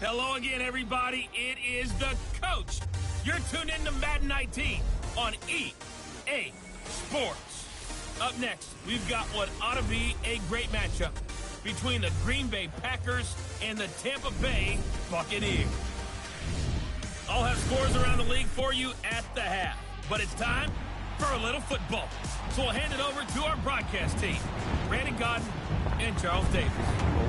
Hello again, everybody. It is the coach. You're tuned in to Madden 19 on EA Sports. Up next, we've got what ought to be a great matchup between the Green Bay Packers and the Tampa Bay Buccaneers. I'll have scores around the league for you at the half, but it's time for a little football. So we'll hand it over to our broadcast team, Brandon Godden and Charles Davis.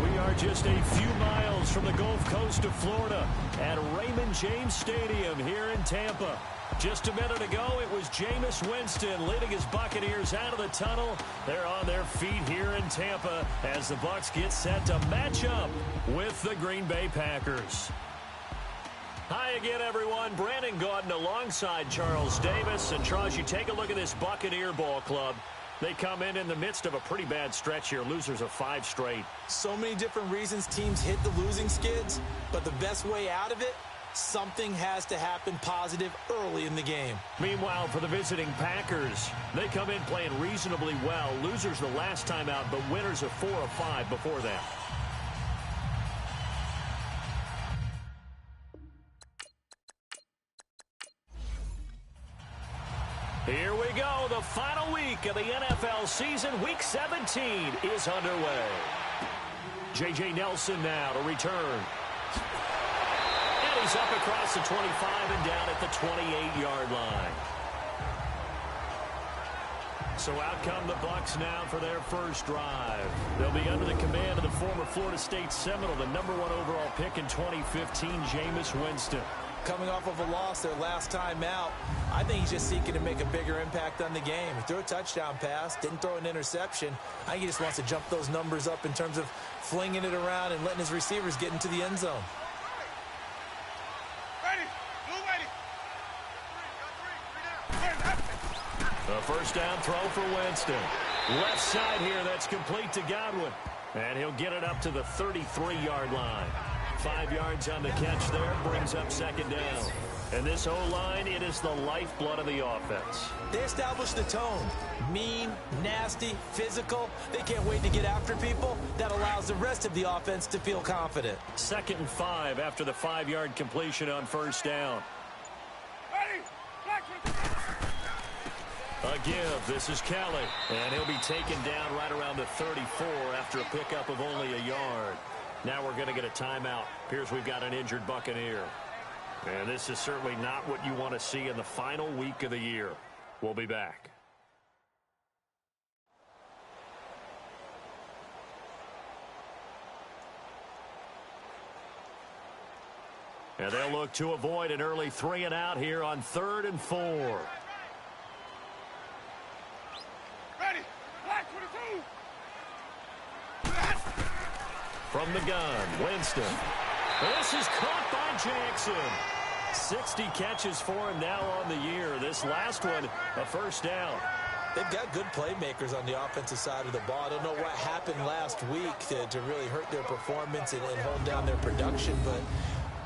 We are just a few miles from the Gulf Coast of Florida at Raymond James Stadium here in Tampa. Just a minute ago, it was Jameis Winston leading his Buccaneers out of the tunnel. They're on their feet here in Tampa as the Bucs get set to match up with the Green Bay Packers. Hi again, everyone. Brandon Gaudin alongside Charles Davis. And Charles, you take a look at this Buccaneer ball club. They come in the midst of a pretty bad stretch here. Losers of 5 straight. So many different reasons teams hit the losing skids, but the best way out of it, something has to happen positive early in the game. Meanwhile, for the visiting Packers, they come in playing reasonably well. Losers the last time out, but winners of 4 of 5 before that. Here we go. The final week of the NFL season. Week 17 is underway. J.J. Nelson now to return. And he's up across the 25 and down at the 28-yard line. So out come the Bucs now for their first drive. They'll be under the command of the former Florida State Seminole, the #1 overall pick in 2015, Jameis Winston. Coming off of a loss their last time out, I think he's just seeking to make a bigger impact on the game. He threw a touchdown pass, didn't throw an interception. I think he just wants to jump those numbers up in terms of flinging it around and letting his receivers get into the end zone. A first down throw for Winston. Left side here, that's complete to Godwin. And he'll get it up to the 33-yard line. 5 yards on the catch there, brings up second down. And this O-line, it is the lifeblood of the offense. They established the tone. Mean, nasty, physical. They can't wait to get after people. That allows the rest of the offense to feel confident. 2nd and 5 after the 5-yard completion on first down. A give. This is Kelly. And he'll be taken down right around the 34 after a pickup of only a yard. Now we're going to get a timeout. Appears we've got an injured Buccaneer. And this is certainly not what you want to see in the final week of the year. We'll be back. And they'll look to avoid an early 3 and out here on 3rd and 4. From the gun, Winston. This is caught by Jackson. 60 catches for him now on the year. This last one, a first down. They've got good playmakers on the offensive side of the ball. I don't know what happened last week to really hurt their performance and hold down their production, but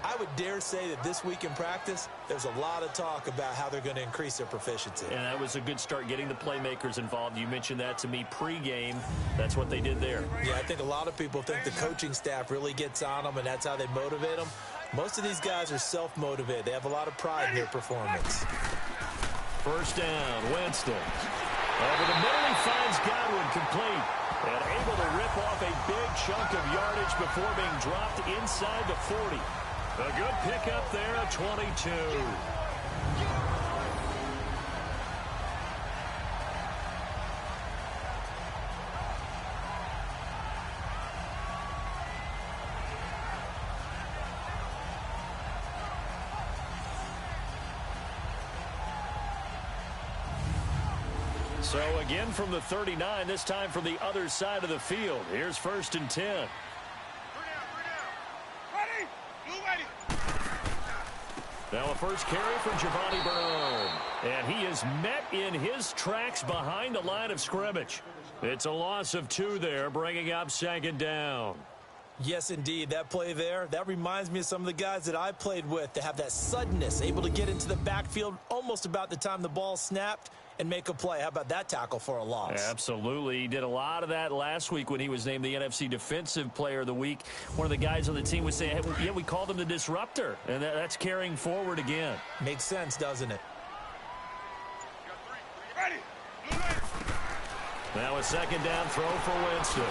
I would dare say that this week in practice, there's a lot of talk about how they're going to increase their proficiency. And that was a good start, getting the playmakers involved. You mentioned that to me pregame. That's what they did there. Yeah, I think a lot of people think the coaching staff really gets on them, and that's how they motivate them. Most of these guys are self-motivated. They have a lot of pride in their performance. First down, Winston. Over the middle, he finds Godwin complete. And able to rip off a big chunk of yardage before being dropped inside the 40. A good pickup there at 22. So again from the 39, this time from the other side of the field. Here's 1st and 10. Now a first carry for Giovanni Bernard. And he is met in his tracks behind the line of scrimmage. It's a loss of 2 there, bringing up 2nd down. Yes, indeed. That play there, that reminds me of some of the guys that I played with to have that suddenness, able to get into the backfield almost about the time the ball snapped and make a play. How about that tackle for a loss? Absolutely. He did a lot of that last week when he was named the NFC Defensive Player of the Week. One of the guys on the team was saying, hey, yeah, we called him the disruptor, and that's carrying forward again. Makes sense, doesn't it? Now a second down throw for Winston.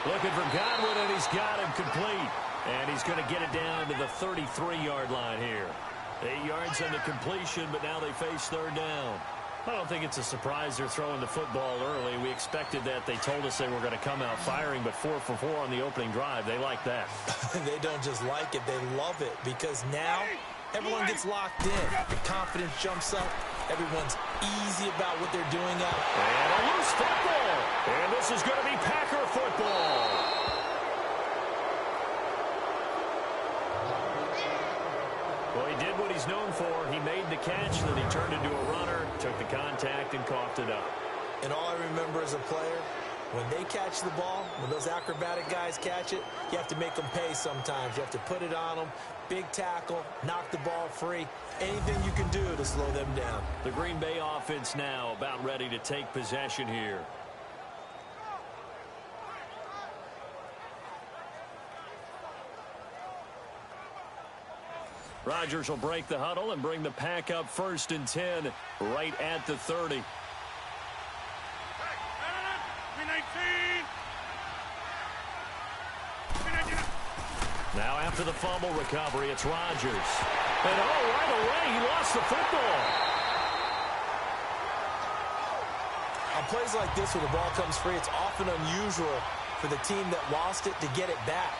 Looking for Godwin, and he's got him complete. And he's going to get it down to the 33-yard line here. 8 yards on the completion, but now they face third down. I don't think it's a surprise they're throwing the football early. We expected that. They told us they were going to come out firing, but 4 for 4 on the opening drive. They like that. They don't just like it, they love it, because now everyone gets locked in. The confidence jumps up. Everyone's easy about what they're doing out. And a loose football. And this is going to be Packer football. Well, he did what he's known for. He made the catch, then he turned into a runner, took the contact, and coughed it up. And all I remember as a player, when they catch the ball, when those acrobatic guys catch it, you have to make them pay sometimes. You have to put it on them, big tackle, knock the ball free, anything you can do to slow them down. The Green Bay offense now about ready to take possession here. Rodgers will break the huddle and bring the pack up 1st and 10 right at the 30. Now after the fumble recovery, it's Rodgers. And right away, he lost the football. On plays like this where the ball comes free, it's often unusual for the team that lost it to get it back.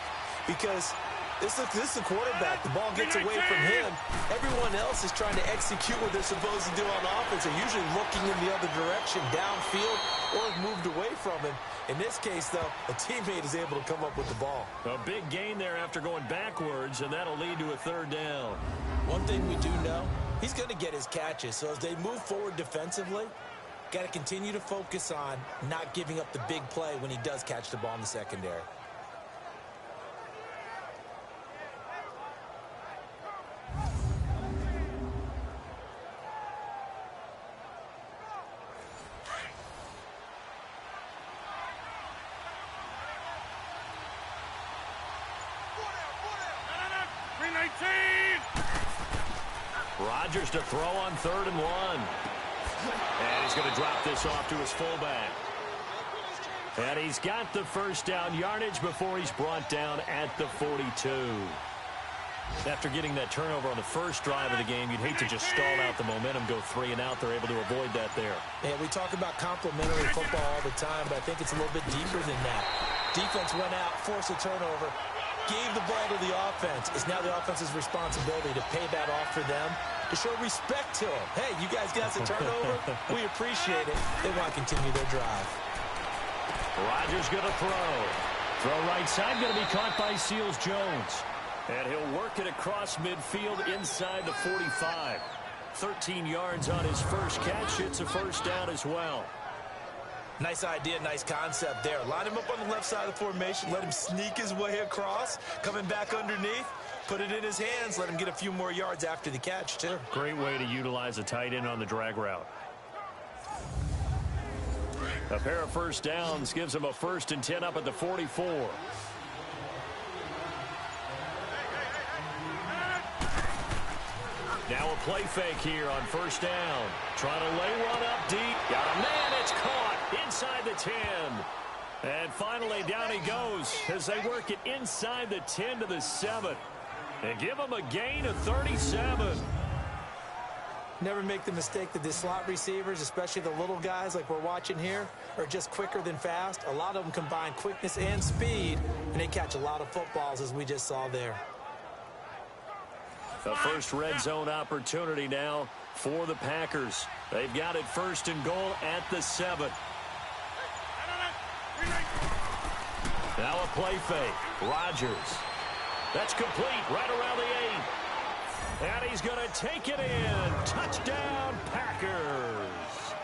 Because this is the quarterback. The ball gets away from him. Everyone else is trying to execute what they're supposed to do on offense. They're usually looking in the other direction, downfield, or have moved away from him. In this case, though, a teammate is able to come up with the ball. A big gain there after going backwards, and that'll lead to a third down. One thing we do know, he's going to get his catches. So as they move forward defensively, got to continue to focus on not giving up the big play when he does catch the ball in the secondary. Rodgers to throw on 3rd and 1. And he's going to drop this off to his fullback. And he's got the first down yardage before he's brought down at the 42. After getting that turnover on the first drive of the game, you'd hate to just stall out the momentum, go 3 and out. They're able to avoid that there. Yeah, we talk about complementary football all the time, but I think it's a little bit deeper than that. Defense went out, forced a turnover, gave the ball to the offense. It's now the offense's responsibility to pay that off for them, to show respect to them. Hey, you guys got the turnover. We appreciate it. They want to continue their drive. Rodgers going to throw. Throw right side, going to be caught by Seals-Jones. And he'll work it across midfield inside the 45. 13 yards on his first catch. It's a first down as well. Nice idea, nice concept there. Line him up on the left side of the formation. Let him sneak his way across. Coming back underneath. Put it in his hands. Let him get a few more yards after the catch, too. Great way to utilize a tight end on the drag route. A pair of first downs gives him a 1st and 10 up at the 44. Now a play fake here on 1st down. Trying to lay one up deep. Got a man. It's caught inside the 10. And finally down he goes as they work it inside the 10 to the 7. And give him a gain of 37. Never make the mistake that the slot receivers, especially the little guys like we're watching here, are just quicker than fast. A lot of them combine quickness and speed, and they catch a lot of footballs, as we just saw there. The first red zone opportunity now for the Packers. They've got it 1st and goal at the 7. Now a play fake. Rodgers. That's complete right around the 8. And he's going to take it in. Touchdown, Packers.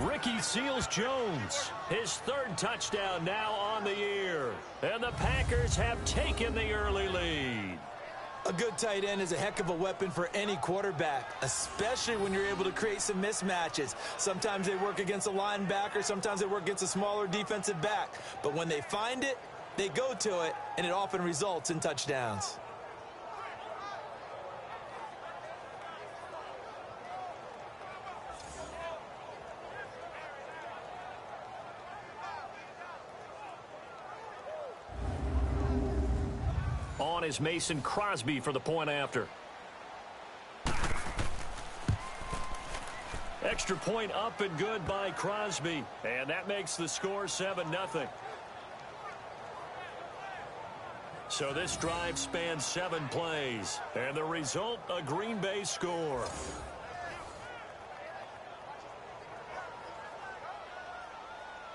Ricky Seals-Jones, his 3rd touchdown now on the year. And the Packers have taken the early lead. A good tight end is a heck of a weapon for any quarterback, especially when you're able to create some mismatches. Sometimes they work against a linebacker, sometimes they work against a smaller defensive back. But when they find it, they go to it, and it often results in touchdowns. On is Mason Crosby for the point after. Extra point up and good by Crosby. And that makes the score 7-0. So this drive spans 7 plays. And the result, a Green Bay score.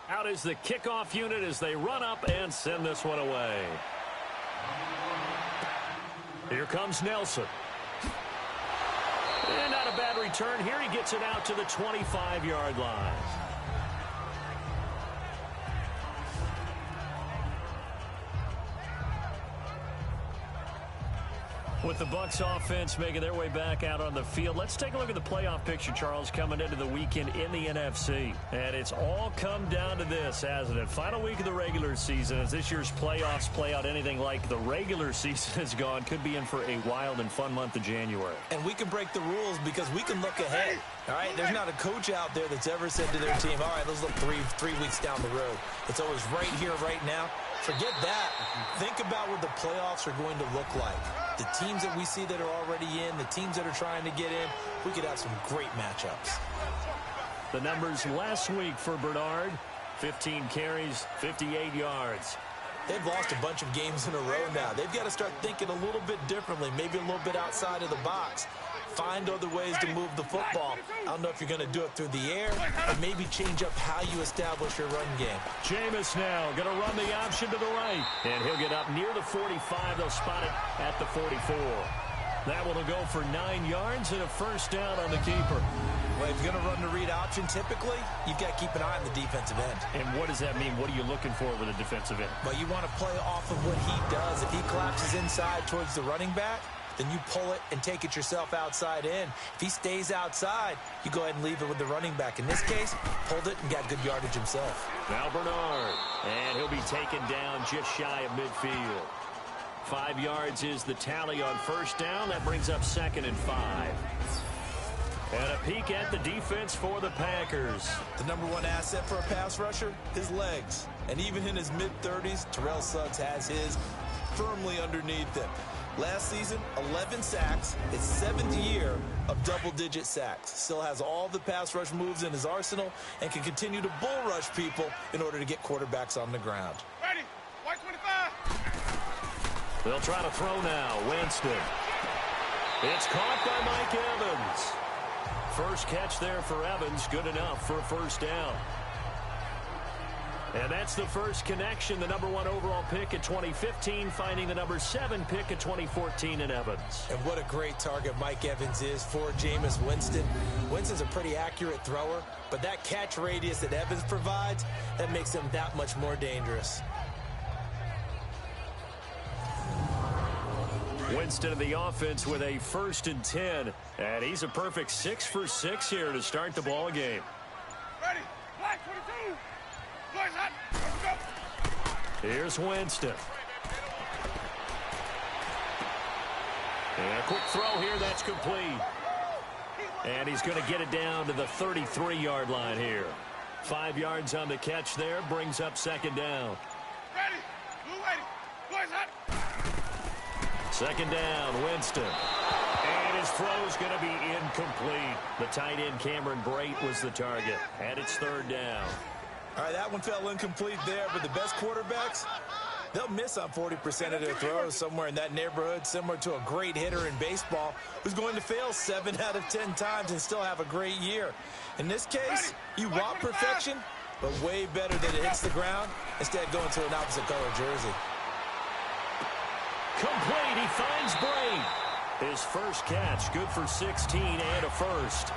Out is the kickoff unit as they run up and send this one away. Here comes Nelson. And not a bad return here. He gets it out to the 25-yard line. With the Bucs offense making their way back out on the field, let's take a look at the playoff picture, Charles, coming into the weekend in the NFC. And it's all come down to this, hasn't it? Final week of the regular season, as this year's playoffs play out anything like the regular season has gone, could be in for a wild and fun month of January. And we can break the rules because we can look ahead. All right, there's not a coach out there that's ever said to their team, all right, let's look three weeks down the road. It's always right here, right now. Forget that. Think about what the playoffs are going to look like. The teams that we see that are already in, the teams that are trying to get in, we could have some great matchups. The numbers last week for Bernard, 15 carries, 58 yards. They've lost a bunch of games in a row now. They've got to start thinking a little bit differently, maybe a little bit outside of the box. Find other ways to move the football. I don't know if you're going to do it through the air or maybe change up how you establish your run game. Jameis now going to run the option to the right. And he'll get up near the 45. They'll spot it at the 44. That one will go for 9 yards and a first down on the keeper. Well, if you're going to run the read option, typically, you've got to keep an eye on the defensive end. And what does that mean? What are you looking for with a defensive end? Well, you want to play off of what he does. If he collapses inside towards the running back, then you pull it and take it yourself outside in. If he stays outside, you go ahead and leave it with the running back. In this case, pulled it and got good yardage himself. Now Bernard, and he'll be taken down just shy of midfield. 5 yards is the tally on first down. That brings up 2nd and 5. And a peek at the defense for the Packers. The number one asset for a pass rusher, his legs. And even in his mid-30s, Terrell Suggs has his firmly underneath him. Last season, 11 sacks, his 7th year of double-digit sacks. Still has all the pass rush moves in his arsenal and can continue to bull rush people in order to get quarterbacks on the ground. Ready, white 25. They'll try to throw now. Winston. It's caught by Mike Evans. First catch there for Evans. Good enough for a first down. And that's the first connection. The number 1 overall pick at 2015, finding the number 7 pick at 2014 in Evans. And what a great target Mike Evans is for Jameis Winston. Winston's a pretty accurate thrower, but that catch radius that Evans provides, that makes him that much more dangerous. Winston of the offense with a 1st and 10. And he's a perfect 6 for 6 here to start the ball game. Ready, black 22. Boys hot. Let's go. Here's Winston. And a quick throw here, that's complete. And he's going to get it down to the 33-yard line here. 5 yards on the catch there, brings up 2nd down. Ready, blue waiting. Boys hot. 2nd down, Winston. And his throw's going to be incomplete. The tight end Cameron Brate was the target. And it's 3rd down. All right, that one fell incomplete there, but the best quarterbacks, they'll miss on 40% of their throws, somewhere in that neighborhood, similar to a great hitter in baseball who's going to fail 7 out of 10 times and still have a great year. In this case, you want perfection, but way better that it hits the ground instead of going to an opposite color jersey. Complete, he finds Brate. His first catch, good for 16 and a first.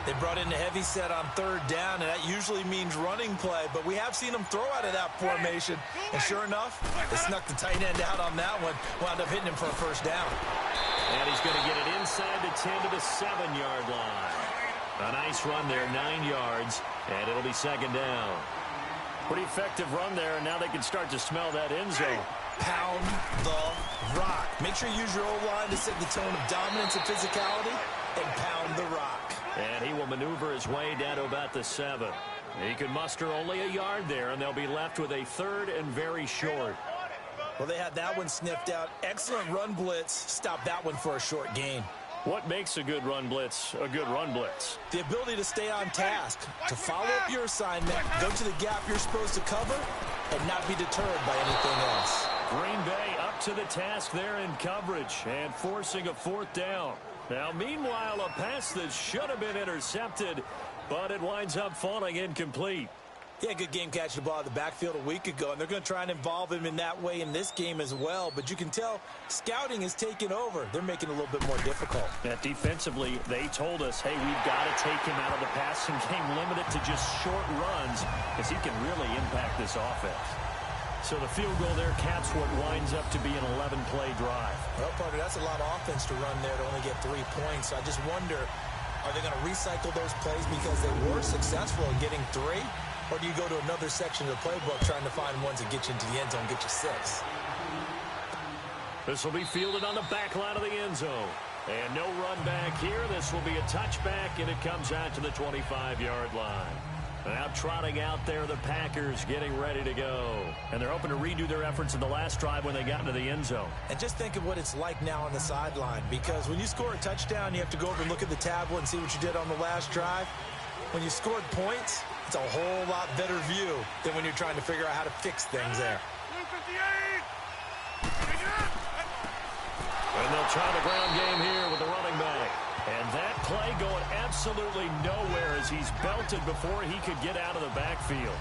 They brought in a heavy set on third down, and that usually means running play, but we have seen them throw out of that formation. And sure enough, they snuck the tight end out on that one, wound up hitting him for a first down. And he's going to get it inside the 10 to the 7-yard line. A nice run there, 9 yards, and it'll be second down. Pretty effective run there, and now they can start to smell that end zone. Pound the rock. Make sure you use your O-line to set the tone of dominance and physicality, and pound the rock. And he will maneuver his way down to about the 7. He can muster only a yard there, and they'll be left with a third and very short. Well, they had that one sniffed out. Excellent run blitz. Stop that one for a short gain. What makes a good run blitz a good run blitz? The ability to stay on task, to follow up your assignment, go to the gap you're supposed to cover, and not be deterred by anything else. Green Bay up to the task there in coverage and forcing a fourth down. Now, meanwhile, a pass that should have been intercepted, but it winds up falling incomplete. He had a good game catching the ball at the backfield a week ago, and they're going to try and involve him in that way in this game as well. But you can tell scouting is taking over. They're making it a little bit more difficult. Yeah, defensively, they told us, hey, we've got to take him out of the passing game, limit it to just short runs, because he can really impact this offense. So the field goal there caps what winds up to be an 11-play drive. Well, partner, that's a lot of offense to run there to only get 3 points. So I just wonder, are they going to recycle those plays because they were successful in getting 3? Or do you go to another section of the playbook trying to find ones that get you into the end zone, get you 6? This will be fielded on the back line of the end zone. And no run back here. This will be a touchback, and it comes out to the 25-yard line. Now trotting out there, the Packers getting ready to go. And they're hoping to redo their efforts in the last drive when they got into the end zone. And just think of what it's like now on the sideline. Because when you score a touchdown, you have to go over and look at the tablet and see what you did on the last drive. When you scored points, it's a whole lot better view than when you're trying to figure out how to fix things there. And they'll try the ground game here with the running back. And that play going absolutely nowhere as he's belted before he could get out of the backfield.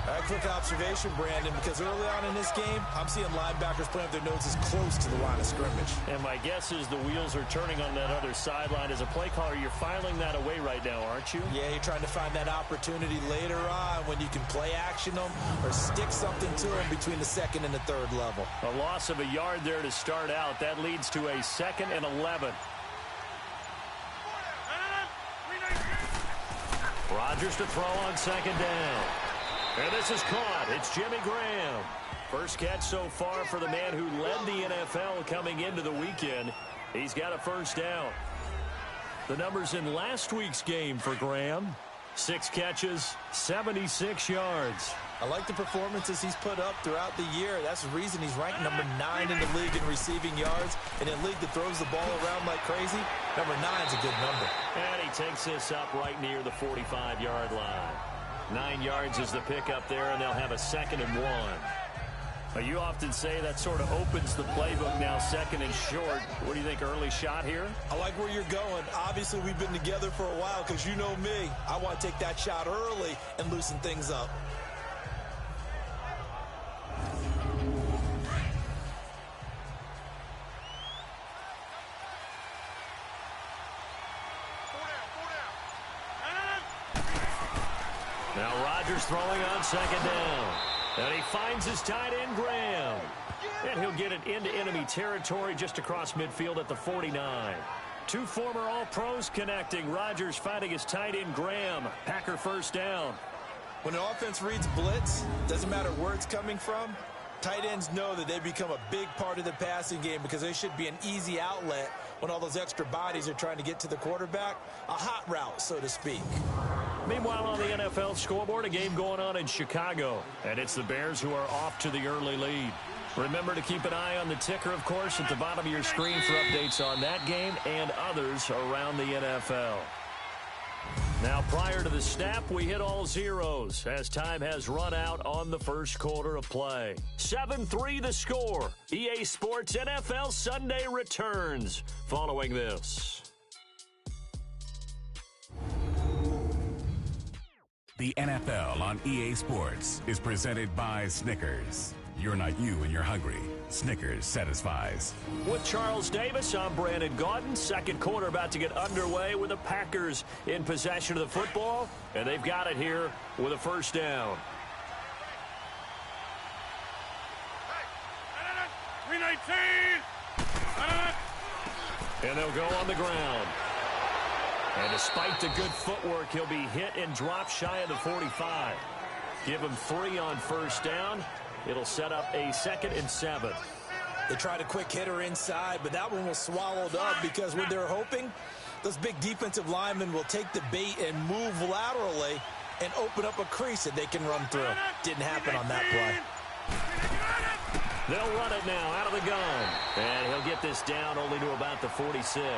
A quick observation, Brandon, because early on in this game, I'm seeing linebackers playing with their noses close to the line of scrimmage. And my guess is the wheels are turning on that other sideline. As a play caller, you're filing that away right now, aren't you? Yeah, you're trying to find that opportunity later on when you can play action them or stick something to them between the second and the third level. A loss of a yard there to start out. That leads to a 2nd and 11. Rodgers to throw on 2nd down. And this is caught. It's Jimmy Graham. First catch so far for the man who led the NFL coming into the weekend. He's got a first down. The numbers in last week's game for Graham: 6 catches, 76 yards. I like the performances he's put up throughout the year. That's the reason he's ranked number 9 in the league in receiving yards. In a league that throws the ball around like crazy, number 9's a good number. And he takes this up right near the 45-yard line. 9 yards is the pickup there, and they'll have a 2nd and 1. Now, you often say that sort of opens the playbook now, 2nd and short. What do you think, early shot here? I like where you're going. Obviously, we've been together for a while because you know me. I want to take that shot early and loosen things up. Now Rodgers throwing on 2nd down. And he finds his tight end, Graham. And he'll get it into enemy territory just across midfield at the 49. 2 former All-Pros connecting. Rodgers finding his tight end, Graham. Packer first down. When an offense reads blitz, doesn't matter where it's coming from, tight ends know that they become a big part of the passing game because they should be an easy outlet when all those extra bodies are trying to get to the quarterback. A hot route, so to speak. Meanwhile, on the NFL scoreboard, a game going on in Chicago. And it's the Bears who are off to the early lead. Remember to keep an eye on the ticker, of course, at the bottom of your screen for updates on that game and others around the NFL. Now, prior to the snap, we hit all zeros as time has run out on the first quarter of play. 7-3 the score. EA Sports NFL Sunday returns following this. The NFL on EA Sports is presented by Snickers. You're not you and you're hungry. Snickers satisfies. With Charles Davis, I'm Brandon Gaudin. Second quarter about to get underway with the Packers in possession of the football, and they've got it here with a first down. 319. And they'll go on the ground. And despite the good footwork, he'll be hit and dropped shy of the 45. Give him 3 on first down. It'll set up a 2nd and 7. They tried a quick hitter inside, but that one was swallowed up because what they're hoping, those big defensive linemen will take the bait and move laterally and open up a crease that they can run through. Didn't happen on that play. They'll run it now out of the gun. And he'll get this down only to about the 46.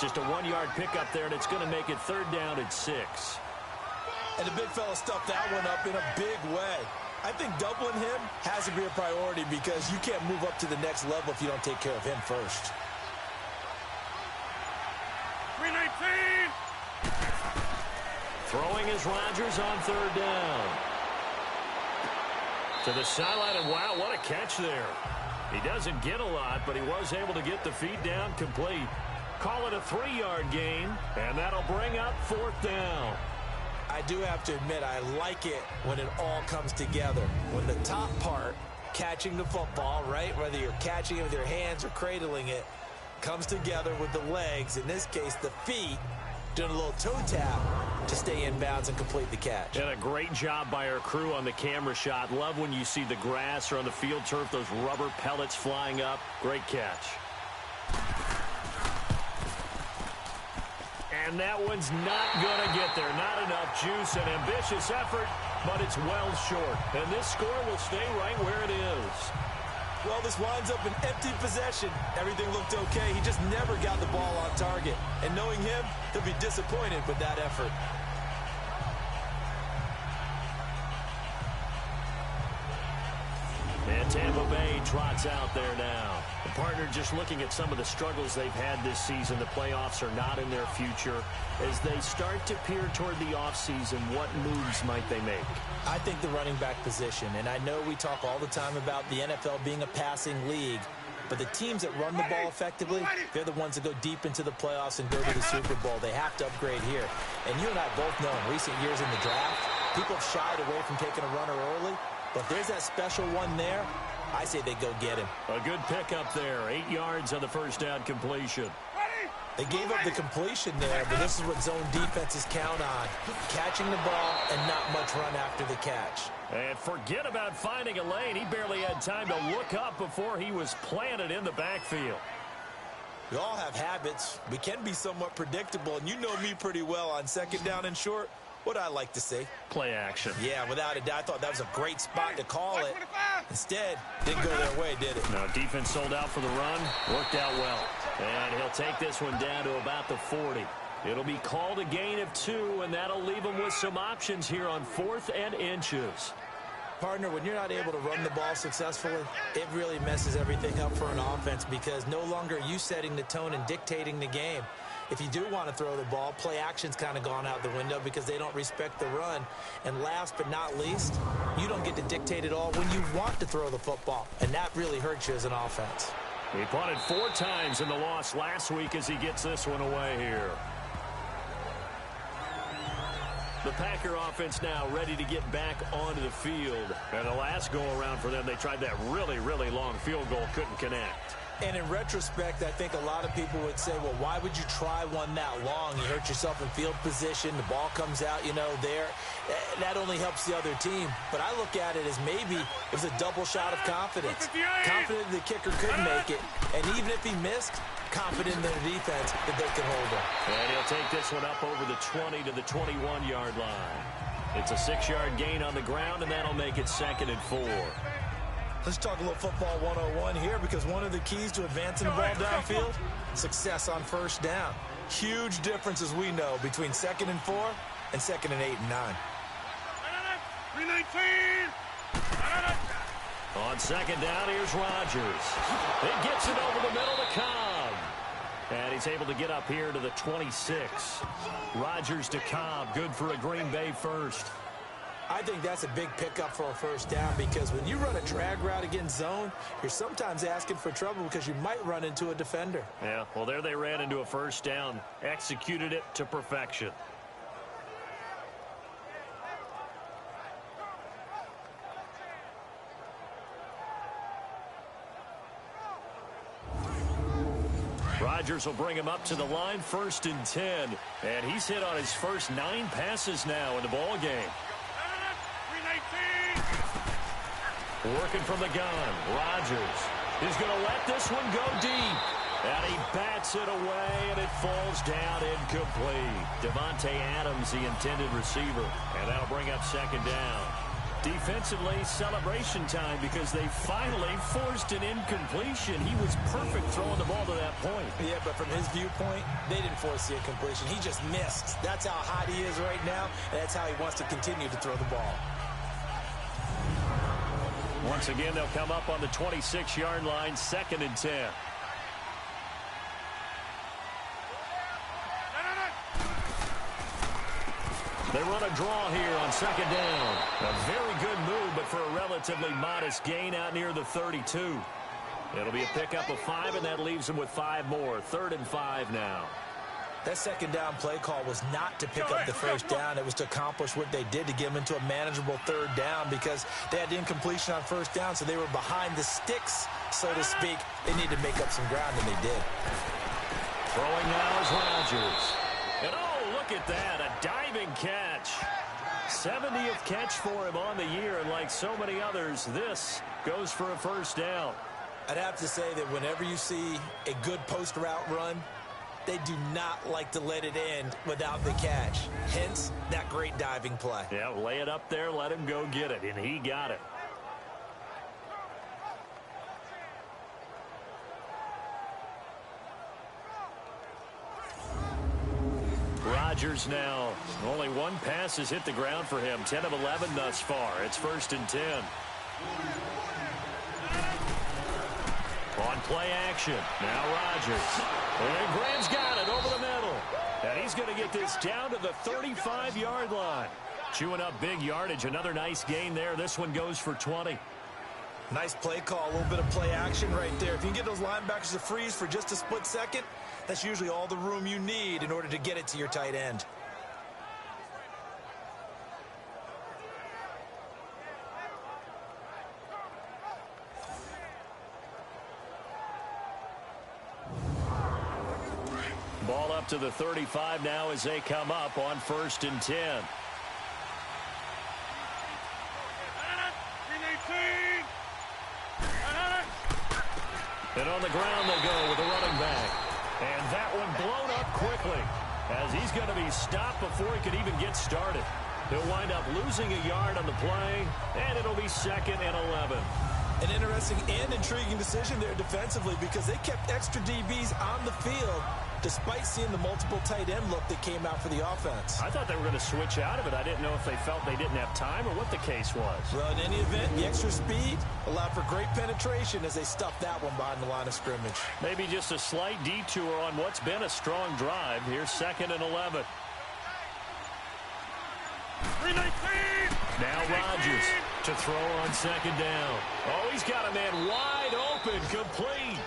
Just a 1-yard pickup there, and it's going to make it 3rd down at 6. And the big fella stuffed that one up in a big way. I think doubling him has to be a priority because you can't move up to the next level if you don't take care of him first. 319. Throwing is Rodgers on 3rd down. To the sideline, and wow, what a catch there. He doesn't get a lot, but he was able to get the feet down complete. Call it a 3-yard gain, and that'll bring up 4th down. I do have to admit, I like it when it all comes together. When the top part, catching the football, right, whether you're catching it with your hands or cradling it, comes together with the legs, in this case the feet, doing a little toe tap to stay in bounds and complete the catch. And a great job by our crew on the camera shot. Love when you see the grass or on the field turf, those rubber pellets flying up. Great catch. And that one's not going to get there. Not enough juice. An ambitious effort, but it's well short. And this score will stay right where it is. Well, this winds up an empty possession. Everything looked okay. He just never got the ball on target. And knowing him, he'll be disappointed with that effort. And Tampa Bay trots out there now. The partner just looking at some of the struggles they've had this season. The playoffs are not in their future. As they start to peer toward the offseason, what moves might they make? I think the running back position, and I know we talk all the time about the NFL being a passing league, but the teams that run the ball effectively, they're the ones that go deep into the playoffs and go to the Super Bowl. They have to upgrade here. And you and I both know in recent years in the draft, people have shied away from taking a runner early. But if there's that special one there, I say they go get him. A good pickup there. 8 yards on the first down completion. They gave up the completion there, but this is what zone defenses count on. Catching the ball and not much run after the catch. And forget about finding a lane. He barely had time to look up before he was planted in the backfield. We all have habits. We can be somewhat predictable, and you know me pretty well on 2nd down and short. What I like to see. Play action. Yeah, without a doubt. I thought that was a great spot to call it. Instead, didn't go their way, did it? No, defense sold out for the run. Worked out well. And he'll take this one down to about the 40. It'll be called a gain of 2, and that'll leave him with some options here on 4th and inches. Partner, when you're not able to run the ball successfully, it really messes everything up for an offense because no longer are you setting the tone and dictating the game. If you do want to throw the ball, play action's kind of gone out the window because they don't respect the run. And last but not least, you don't get to dictate it all when you want to throw the football. And that really hurts you as an offense. He punted 4 times in the loss last week as he gets this one away here. The Packer offense now ready to get back onto the field. And the last go-around for them, they tried that really, really long field goal, couldn't connect. And in retrospect, I think a lot of people would say, well, why would you try one that long? You hurt yourself in field position. The ball comes out, you know, there. That only helps the other team. But I look at it as maybe it was a double shot of confidence. Confident the kicker could make it. And even if he missed, confident in the defense that they can hold him. And he'll take this one up over the 20 to the 21-yard line. It's a 6-yard gain on the ground, and that'll make it 2nd and 4. Let's talk a little football 101 here because one of the keys to advancing the ball downfield, success on first down. Huge difference, as we know, between 2nd and 4 and 2nd and 8 and 9. 319. On 2nd down, here's Rodgers. He gets it over the middle to Cobb. And he's able to get up here to the 26. Rodgers to Cobb, good for a Green Bay first. I think that's a big pickup for a first down because when you run a drag route against zone, you're sometimes asking for trouble because you might run into a defender. Yeah, well, there they ran into a first down, executed it to perfection. Rodgers will bring him up to the line, 1st and 10. And he's hit on his first 9 passes now in the ball game. 319. Working from the gun, Rodgers is going to let this one go deep. And he bats it away, and it falls down incomplete. Devontae Adams, the intended receiver. And that'll bring up 2nd down. Defensively, celebration time because they finally forced an incompletion. He was perfect throwing the ball to that point. Yeah, but from his viewpoint, they didn't force the incompletion. He just missed. That's how hot he is right now, and that's how he wants to continue to throw the ball. Once again, they'll come up on the 26-yard line, 2nd and 10. They run a draw here on 2nd down. A very good move, but for a relatively modest gain out near the 32. It'll be a pickup of 5, and that leaves them with 5 more. 3rd and 5 now. That 2nd down play call was not to pick up the first down. It was to accomplish what they did to get them into a manageable 3rd down because they had incompletion on 1st down, so they were behind the sticks, so to speak. They needed to make up some ground, and they did. Throwing now is Rodgers. And oh, look at that, a diving catch. 70th catch for him on the year, and like so many others, this goes for a first down. I'd have to say that whenever you see a good post route run, they do not like to let it end without the catch. Hence, that great diving play. Yeah, lay it up there, let him go get it, and he got it. Rodgers now. Only 1 pass has hit the ground for him. 10 of 11 thus far. It's 1st and 10. On play action. Now Rodgers. And Graham's got it over the middle. And he's going to get this down to the 35-yard line. Chewing up big yardage. Another nice gain there. This one goes for 20. Nice play call. A little bit of play action right there. If you can get those linebackers to freeze for just a split second, that's usually all the room you need in order to get it to your tight end. Ball up to the 35 now as they come up on 1st and 10. 319. And on the ground they go with the running back. And that one blown up quickly as he's going to be stopped before he could even get started. He'll wind up losing a yard on the play, and it'll be 2nd and 11. An interesting and intriguing decision there defensively because they kept extra DBs on the field despite seeing the multiple tight end look that came out for the offense. I thought they were going to switch out of it. I didn't know if they felt they didn't have time or what the case was. Well, in any event, the extra speed allowed for great penetration as they stuffed that one behind the line of scrimmage. Maybe just a slight detour on what's been a strong drive. Here's 2nd and 11. 319. Now Rodgers to throw on 2nd down. Oh, he's got a man wide open, complete.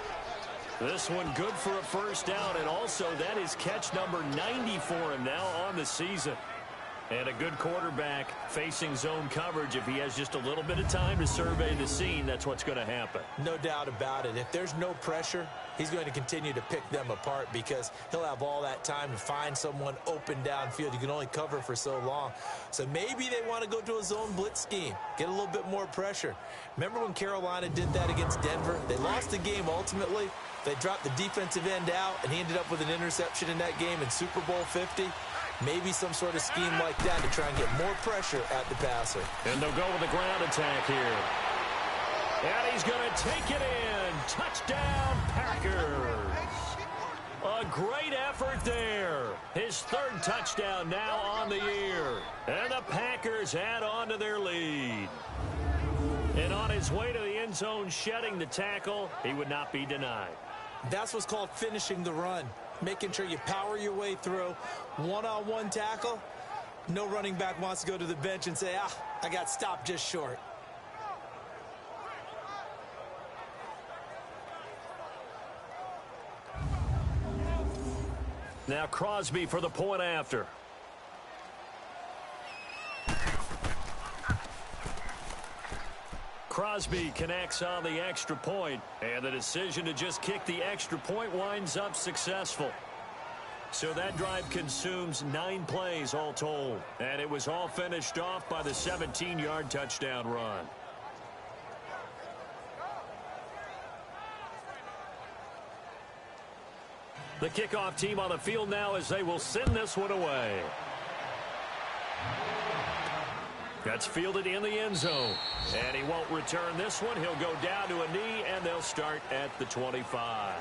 This one good for a first down, and also that is catch number 90 for him now on the season. And a good quarterback facing zone coverage. If he has just a little bit of time to survey the scene, that's what's going to happen. No doubt about it. If there's no pressure, he's going to continue to pick them apart because he'll have all that time to find someone open downfield. You can only cover for so long. So maybe they want to go to a zone blitz scheme, get a little bit more pressure. Remember when Carolina did that against Denver? They lost the game ultimately. They dropped the defensive end out, and he ended up with an interception in that game in Super Bowl 50. Maybe some sort of scheme like that to try and get more pressure at the passer. And they'll go with the ground attack here. And he's going to take it in. Touchdown, Packers. A great effort there. His 3rd touchdown now on the year. And the Packers add on to their lead. And on his way to the end zone, shedding the tackle, he would not be denied. That's what's called finishing the run. Making sure you power your way through. One-on-one tackle. No running back wants to go to the bench and say, I got stopped just short. Now Crosby for the point after. Crosby connects on the extra point, and the decision to just kick the extra point winds up successful. So that drive consumes 9 plays all told, and it was all finished off by the 17-yard touchdown run. The kickoff team on the field now as they will send this one away. That's fielded in the end zone. And he won't return this one. He'll go down to a knee, and they'll start at the 25.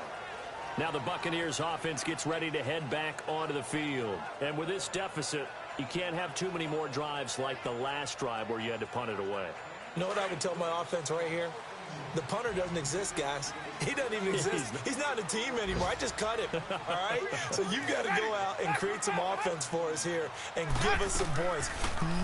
Now the Buccaneers offense gets ready to head back onto the field. And with this deficit, you can't have too many more drives like the last drive where you had to punt it away. You know what I would tell my offense right here? The punter doesn't exist, guys. He doesn't even exist. He's not a team anymore. I just cut him, all right? So you've got to go out and create some offense for us here and give us some points.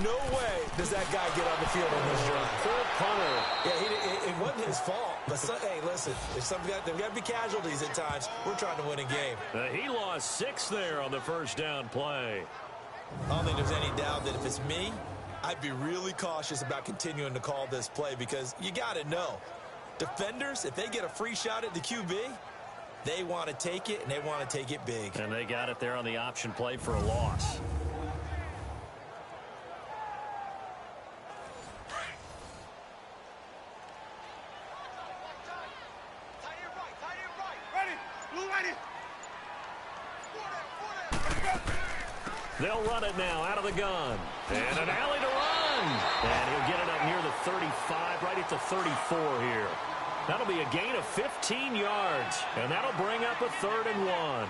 No way does that guy get on the field on this drive. Poor punter. Yeah, it wasn't his fault. But, hey, listen, there's got to be casualties at times. We're trying to win a game. He lost 6 there on the first down play. I don't think there's any doubt that if it's me, I'd be really cautious about continuing to call this play because you got to know. Defenders, if they get a free shot at the QB, they want to take it, and they want to take it big. And they got it there on the option play for a loss. They'll run it now out of the gun. And an alley to run. And he'll get it up near the 35, right at the 34 here. That'll be a gain of 15 yards. And that'll bring up a 3rd and 1.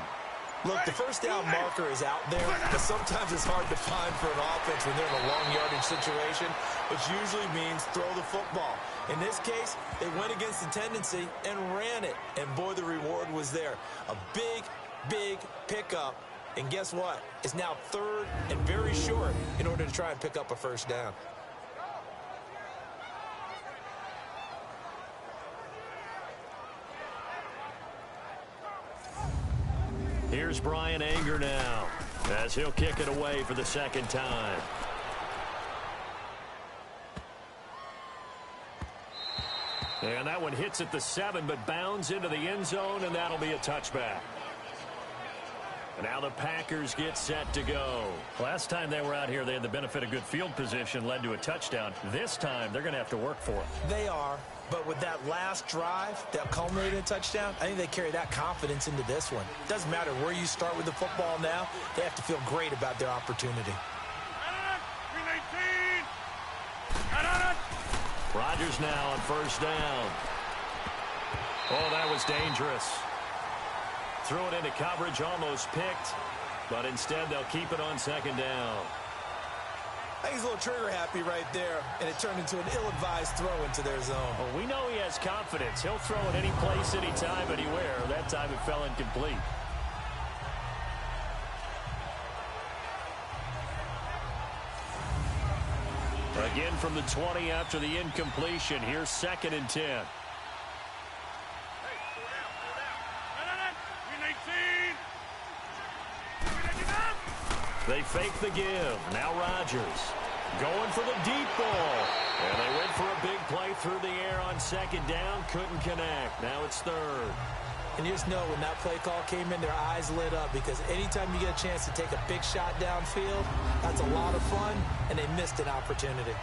Look, the first down marker is out there, but sometimes it's hard to find for an offense when they're in a long yardage situation, which usually means throw the football. In this case, they went against the tendency and ran it. And, boy, the reward was there. A big, big pickup. And guess what? It's now 3rd and very short in order to try and pick up a first down. Here's Brian Anger now as he'll kick it away for the 2nd time. And that one hits at the 7, but bounds into the end zone, and that'll be a touchback. Now the Packers get set to go. Last time they were out here, they had the benefit of good field position, led to a touchdown. This time, they're going to have to work for it. They are, but with that last drive that culminated in a touchdown, I think they carry that confidence into this one. Doesn't matter where you start with the football now, they have to feel great about their opportunity. Rodgers now on first down. Oh, that was dangerous. Threw it into coverage, almost picked, but instead they'll keep it on 2nd down. I think he's a little trigger happy right there, and it turned into an ill-advised throw into their zone. Well, we know he has confidence. He'll throw it any place, anytime, anywhere. That time it fell incomplete. Again from the 20 after the incompletion. Here's 2nd and 10. They fake the give. Now Rodgers going for the deep ball. And they went for a big play through the air on 2nd down. Couldn't connect. Now it's 3rd. And you just know when that play call came in, their eyes lit up because anytime you get a chance to take a big shot downfield, that's a lot of fun, and they missed an opportunity.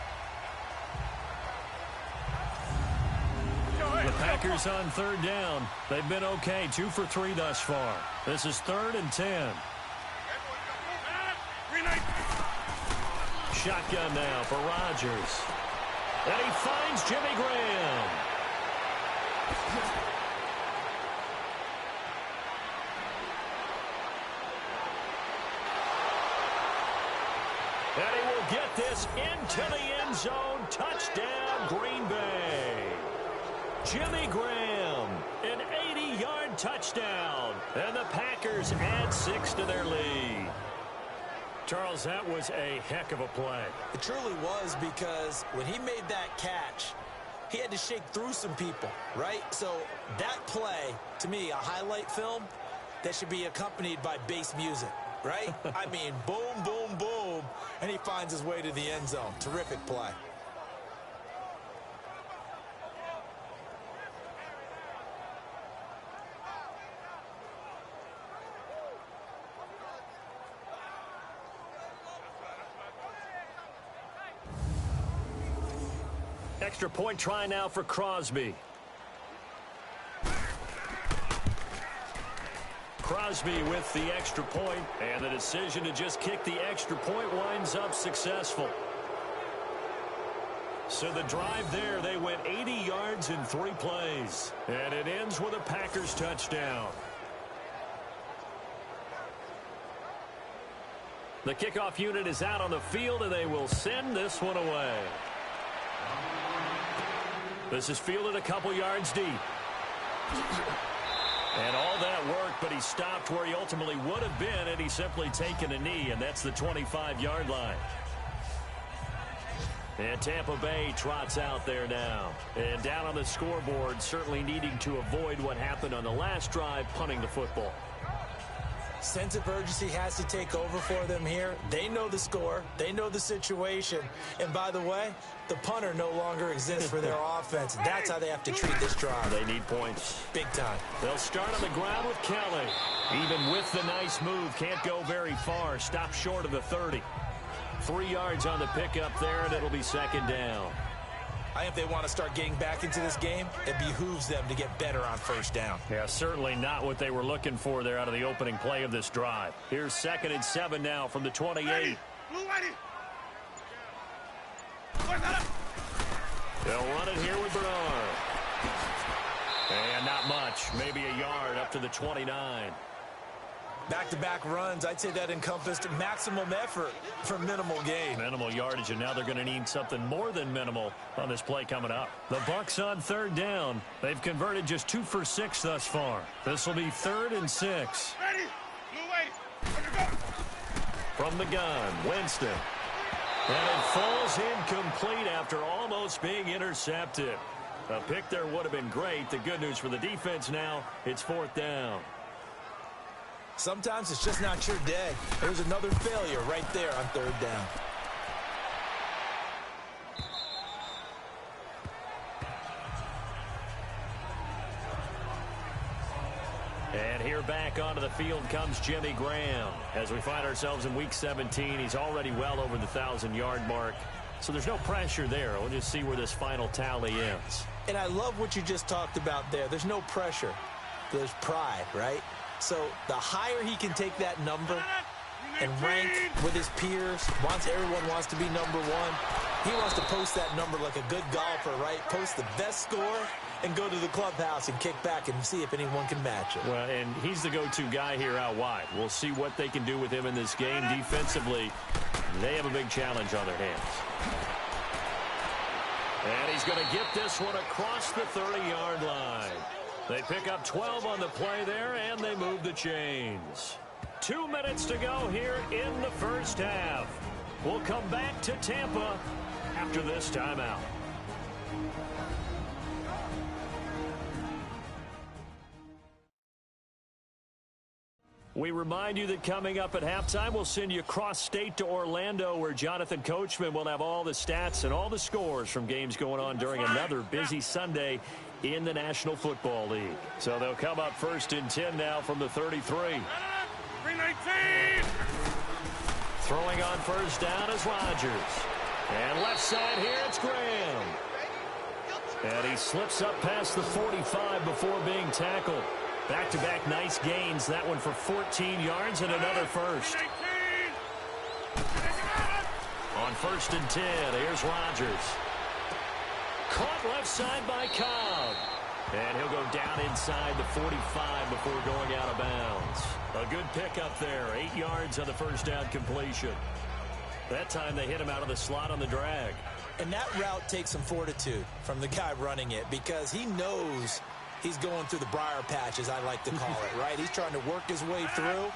The Packers on 3rd down. They've been okay, 2 for 3 thus far. This is 3rd and 10. Shotgun now for Rodgers. And he finds Jimmy Graham. And he will get this into the end zone. Touchdown, Green Bay. Jimmy Graham, an 80-yard touchdown. And the Packers add 6 to their lead. Charles, that was a heck of a play. It truly was, because when he made that catch, he had to shake through some people, right? So that play, to me, a highlight film that should be accompanied by bass music, right? I mean, boom, boom, boom, and he finds his way to the end zone. Terrific play. Extra point try now for Crosby. Crosby with the extra point, and the decision to just kick the extra point winds up successful. So the drive there, they went 80 yards in 3 plays, and it ends with a Packers touchdown. The kickoff unit is out on the field, and they will send this one away. This is fielded a couple yards deep. And all that work, but he stopped where he ultimately would have been had he simply taken a knee, and that's the 25-yard line. And Tampa Bay trots out there now. And down on the scoreboard, certainly needing to avoid what happened on the last drive, punting the football. Sense of urgency has to take over for them here. They know the score. They know the situation. And by the way, the punter no longer exists for their offense. That's how they have to treat this drive. They need points. Big time. They'll start on the ground with Kelly. Even with the nice move, can't go very far. Stop short of the 30. 3 yards on the pickup there, and it'll be second down. I think if they want to start getting back into this game, it behooves them to get better on first down. Yeah, certainly not what they were looking for there out of the opening play of this drive. Here's 2nd and 7 now from the 28. They'll run it here with Bernard. And not much, maybe a yard up to the 29. Back-to-back runs, I'd say that encompassed maximum effort for minimal gain. Minimal yardage, and now they're going to need something more than minimal on this play coming up. The Bucs on 3rd down. They've converted just 2 for 6 thus far. This will be 3rd and 6. From the gun, Winston. And it falls incomplete after almost being intercepted. A pick there would have been great. The good news for the defense now, it's 4th down. Sometimes it's just not your day. There's another failure right there on 3rd down. And here back onto the field comes Jimmy Graham. As we find ourselves in Week 17, he's already well over the 1,000-yard mark. So there's no pressure there. We'll just see where this final tally ends. And I love what you just talked about there. There's no pressure. There's pride, right? So the higher he can take that number and rank with his peers, everyone wants to be number 1. He wants to post that number like a good golfer, right? Post the best score and go to the clubhouse and kick back and see if anyone can match it. Well, and he's the go-to guy here out wide. We'll see what they can do with him in this game. Defensively, they have a big challenge on their hands. And he's going to get this one across the 30-yard line. They pick up 12 on the play there, and they move the chains. 2 minutes to go here in the first half. We'll come back to Tampa after this timeout. We remind you that coming up at halftime, we'll send you cross-state to Orlando, where Jonathan Coachman will have all the stats and all the scores from games going on during another busy Sunday in the National Football League. So they'll come up 1st and 10 now from the 33. 319. Throwing on 1st down is Rodgers. And left side here, it's Graham. And he slips up past the 45 before being tackled. Back-to-back nice gains. That one for 14 yards and another first. On 1st and 10, here's Rodgers. Caught left side by Cobb. And he'll go down inside the 45 before going out of bounds. A good pickup there. 8 yards on the 1st down completion. That time they hit him out of the slot on the drag. And that route takes some fortitude from the guy running it, because he knows He's going through the briar patch, as I like to call it, right? He's trying to work his way through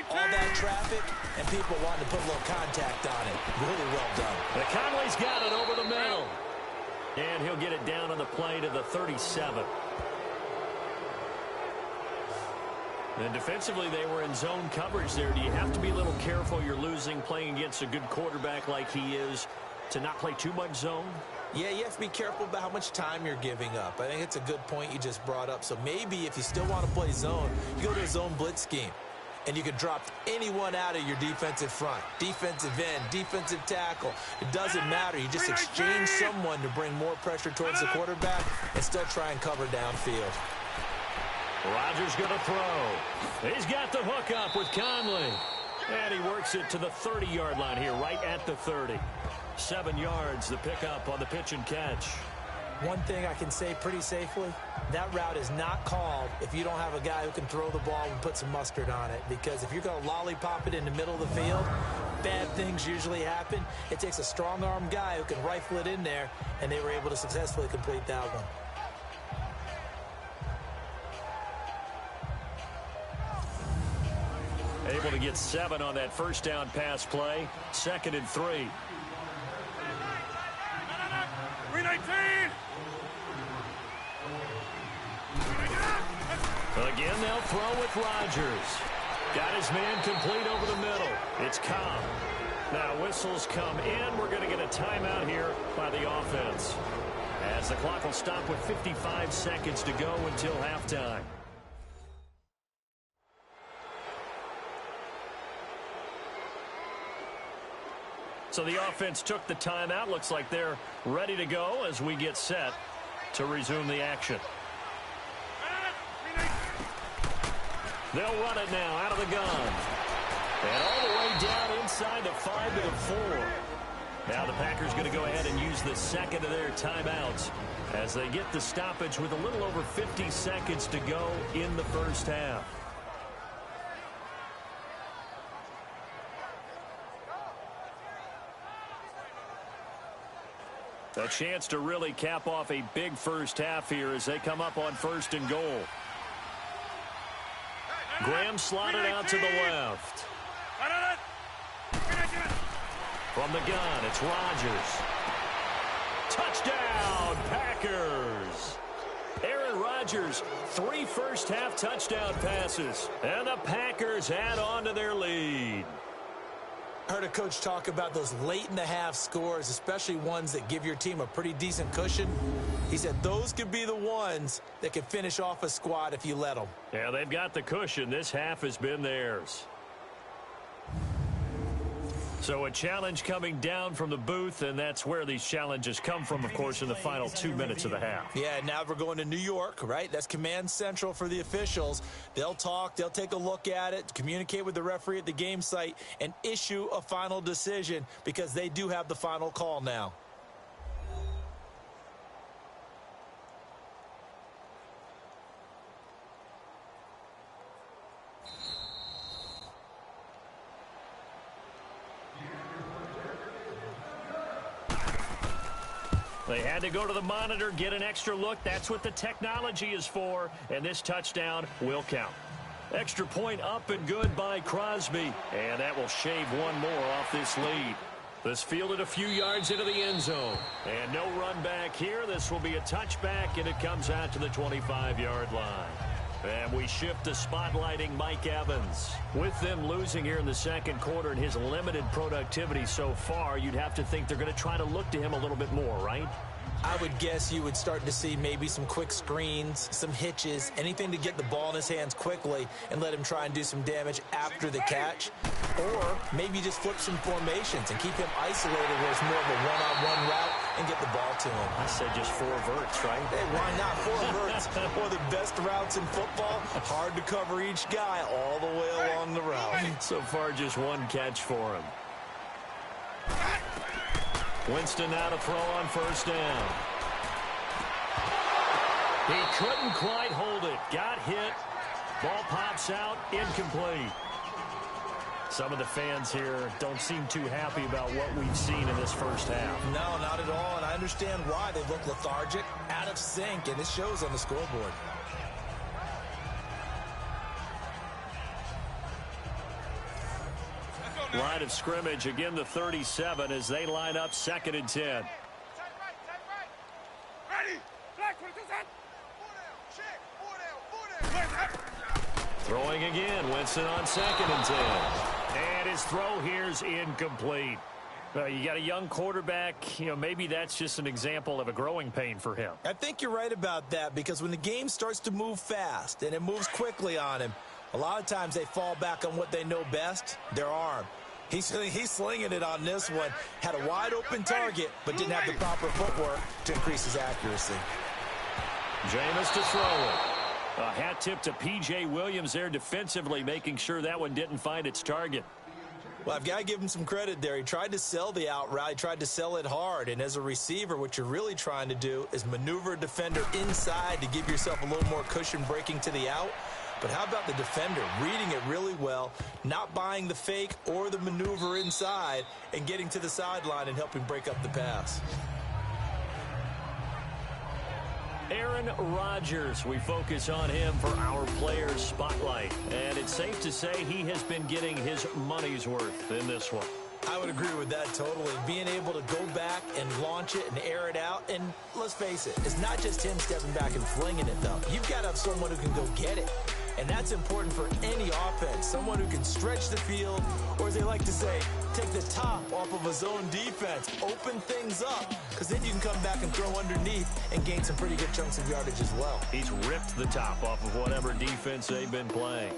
all that traffic, and people wanting to put a little contact on it. Really well done. The Conley's got it over the middle. And he'll get it down on the play to the 37. And defensively, they were in zone coverage there. Do you have to be a little careful? You're losing, playing against a good quarterback like he is, to not play too much zone? Yeah, you have to be careful about how much time you're giving up. I think it's a good point you just brought up. So maybe if you still want to play zone, you go to a zone blitz scheme. And you can drop anyone out of your defensive front. Defensive end, defensive tackle. It doesn't matter. You just exchange someone to bring more pressure towards the quarterback and still try and cover downfield. Rodgers going to throw. He's got the hook up with Conley. And he works it to the 30-yard line here, right at the 30. 7 yards, the pickup on the pitch and catch. One thing I can say pretty safely, that route is not called if you don't have a guy who can throw the ball and put some mustard on it. Because if you're going to lollipop it in the middle of the field, bad things usually happen. It takes a strong-arm guy who can rifle it in there, and they were able to successfully complete that one. Able to get 7 on that first down pass play. 2nd and 3. 319. Again, they'll throw with Rodgers. Got his man complete over the middle. It's Cobb. Now whistles come in. We're going to get a timeout here by the offense, as the clock will stop with 55 seconds to go until halftime. So the offense took the timeout. Looks like they're ready to go as we get set to resume the action. They'll run it now out of the gun. And all the way down inside the 5 to the 4. Now the Packers going to go ahead and use the second of their timeouts as they get the stoppage with a little over 50 seconds to go in the first half. A chance to really cap off a big first half here as they come up on 1st and goal. Graham slotted out to the left. From the gun, it's Rodgers. Touchdown, Packers! Aaron Rodgers, 3 first-half touchdown passes, and the Packers add on to their lead. I heard a coach talk about those late-in-the-half scores, especially ones that give your team a pretty decent cushion. He said those could be the ones that could finish off a squad if you let them. Yeah, they've got the cushion. This half has been theirs. So a challenge coming down from the booth, and that's where these challenges come from, of course, in the final 2 minutes of the half. Yeah, now we're going to New York, right? That's command central for the officials. They'll talk, they'll take a look at it, communicate with the referee at the game site, and issue a final decision because they do have the final call now. They had to go to the monitor, get an extra look. That's what the technology is for, and this touchdown will count. Extra point up and good by Crosby, and that will shave one more off this lead. This fielded a few yards into the end zone, and no run back here. This will be a touchback, and it comes out to the 25-yard line. And we shift to spotlighting Mike Evans. With them losing here in the second quarter and his limited productivity so far, you'd have to think they're going to try to look to him a little bit more, right? I would guess you would start to see maybe some quick screens, some hitches, anything to get the ball in his hands quickly and let him try and do some damage after the catch. Or maybe just flip some formations and keep him isolated where it's more of a one-on-one route and get the ball to him. I said just 4 verts, right? Hey, why not? 4 verts. One of the best routes in football. Hard to cover each guy all the way along the route. So far, just 1 catch for him. Winston now to throw on first down. He couldn't quite hold it. Got hit. Ball pops out. Incomplete. Some of the fans here don't seem too happy about what we've seen in this first half. No, not at all, and I understand why. They look lethargic, out of sync, and it shows on the scoreboard. Line of scrimmage, again the 37 as they line up 2nd and 10. Ready. Black, what is that? Throwing again, Winston on 2nd and 10. And his throw here's incomplete. You got a young quarterback, maybe that's just an example of a growing pain for him. I think you're right about that, because when the game starts to move fast and it moves quickly on him, a lot of times they fall back on what they know best, their arm. He's slinging it on this one. Had a wide open target, but didn't have the proper footwork to increase his accuracy. Jameis to throw it. A hat tip to P.J. Williams there defensively, making sure that one didn't find its target. Well, I've got to give him some credit there. He tried to sell the out route. He tried to sell it hard. And as a receiver, what you're really trying to do is maneuver a defender inside to give yourself a little more cushion breaking to the out. But how about the defender reading it really well, not buying the fake or the maneuver inside, and getting to the sideline and helping break up the pass? Aaron Rodgers, we focus on him for our Players Spotlight. And it's safe to say he has been getting his money's worth in this one. I would agree with that totally. Being able to go back and launch it and air it out. And let's face it, it's not just him stepping back and flinging it, though. You've got to have someone who can go get it. And that's important for any offense. Someone who can stretch the field, or as they like to say, take the top off of a zone defense. Open things up, because then you can come back and throw underneath and gain some pretty good chunks of yardage as well. He's ripped the top off of whatever defense they've been playing.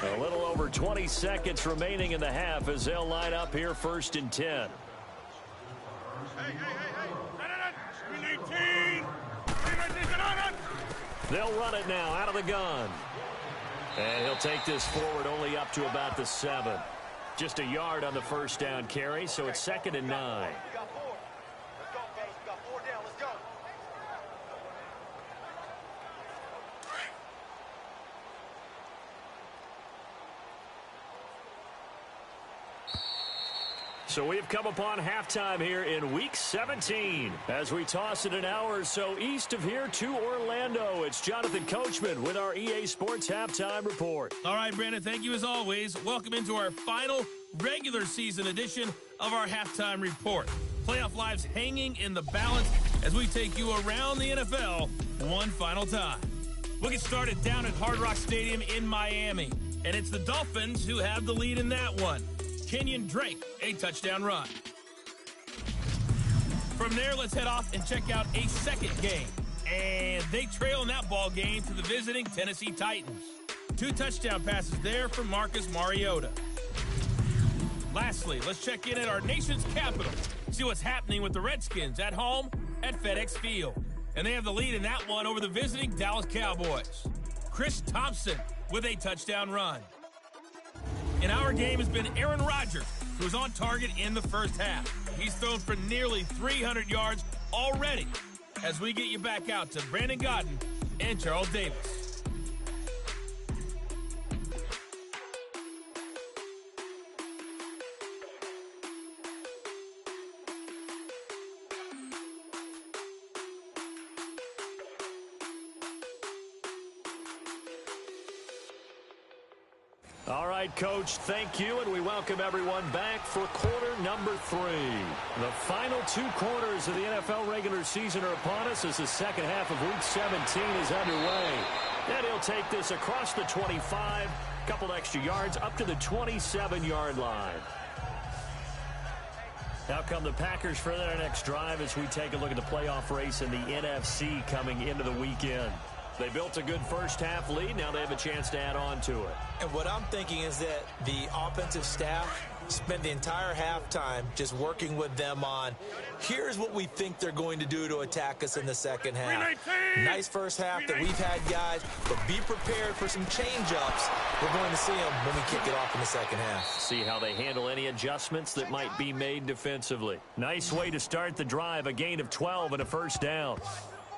A little over 20 seconds remaining in the half as they'll line up here 1st and 10. Hey. 319. They'll run it now out of the gun. And he'll take this forward only up to about the 7. Just a yard on the first down carry, so it's 2nd and 9. So we've come upon halftime here in Week 17. As we toss it an hour or so east of here to Orlando, it's Jonathan Coachman with our EA Sports Halftime Report. All right, Brandon, thank you as always. Welcome into our final regular season edition of our Halftime Report. Playoff lives hanging in the balance as we take you around the NFL one final time. We'll get started down at Hard Rock Stadium in Miami, and it's the Dolphins who have the lead in that one. Kenyon Drake, a touchdown run. From there, let's head off and check out a second game. And they trail in that ball game to the visiting Tennessee Titans. 2 touchdown passes there from Marcus Mariota. Lastly, let's check in at our nation's capital. See what's happening with the Redskins at home at FedEx Field. And they have the lead in that one over the visiting Dallas Cowboys. Chris Thompson with a touchdown run. In our game has been Aaron Rodgers, who was on target in the first half. He's thrown for nearly 300 yards already as we get you back out to Brandon Godden and Charles Davis. All right, Coach, thank you, and we welcome everyone back for quarter number 3. The final 2 quarters of the NFL regular season are upon us as the second half of Week 17 is underway. And he'll take this across the 25, a couple extra yards, up to the 27-yard line. Out come the Packers for their next drive as we take a look at the playoff race in the NFC coming into the weekend. They built a good first half lead. Now they have a chance to add on to it. And what I'm thinking is that the offensive staff spent the entire halftime just working with them on, here's what we think they're going to do to attack us in the second half. Nice first half that we've had, guys, but be prepared for some change-ups. We're going to see them when we kick it off in the second half. See how they handle any adjustments that might be made defensively. Nice way to start the drive, a gain of 12 and a first down.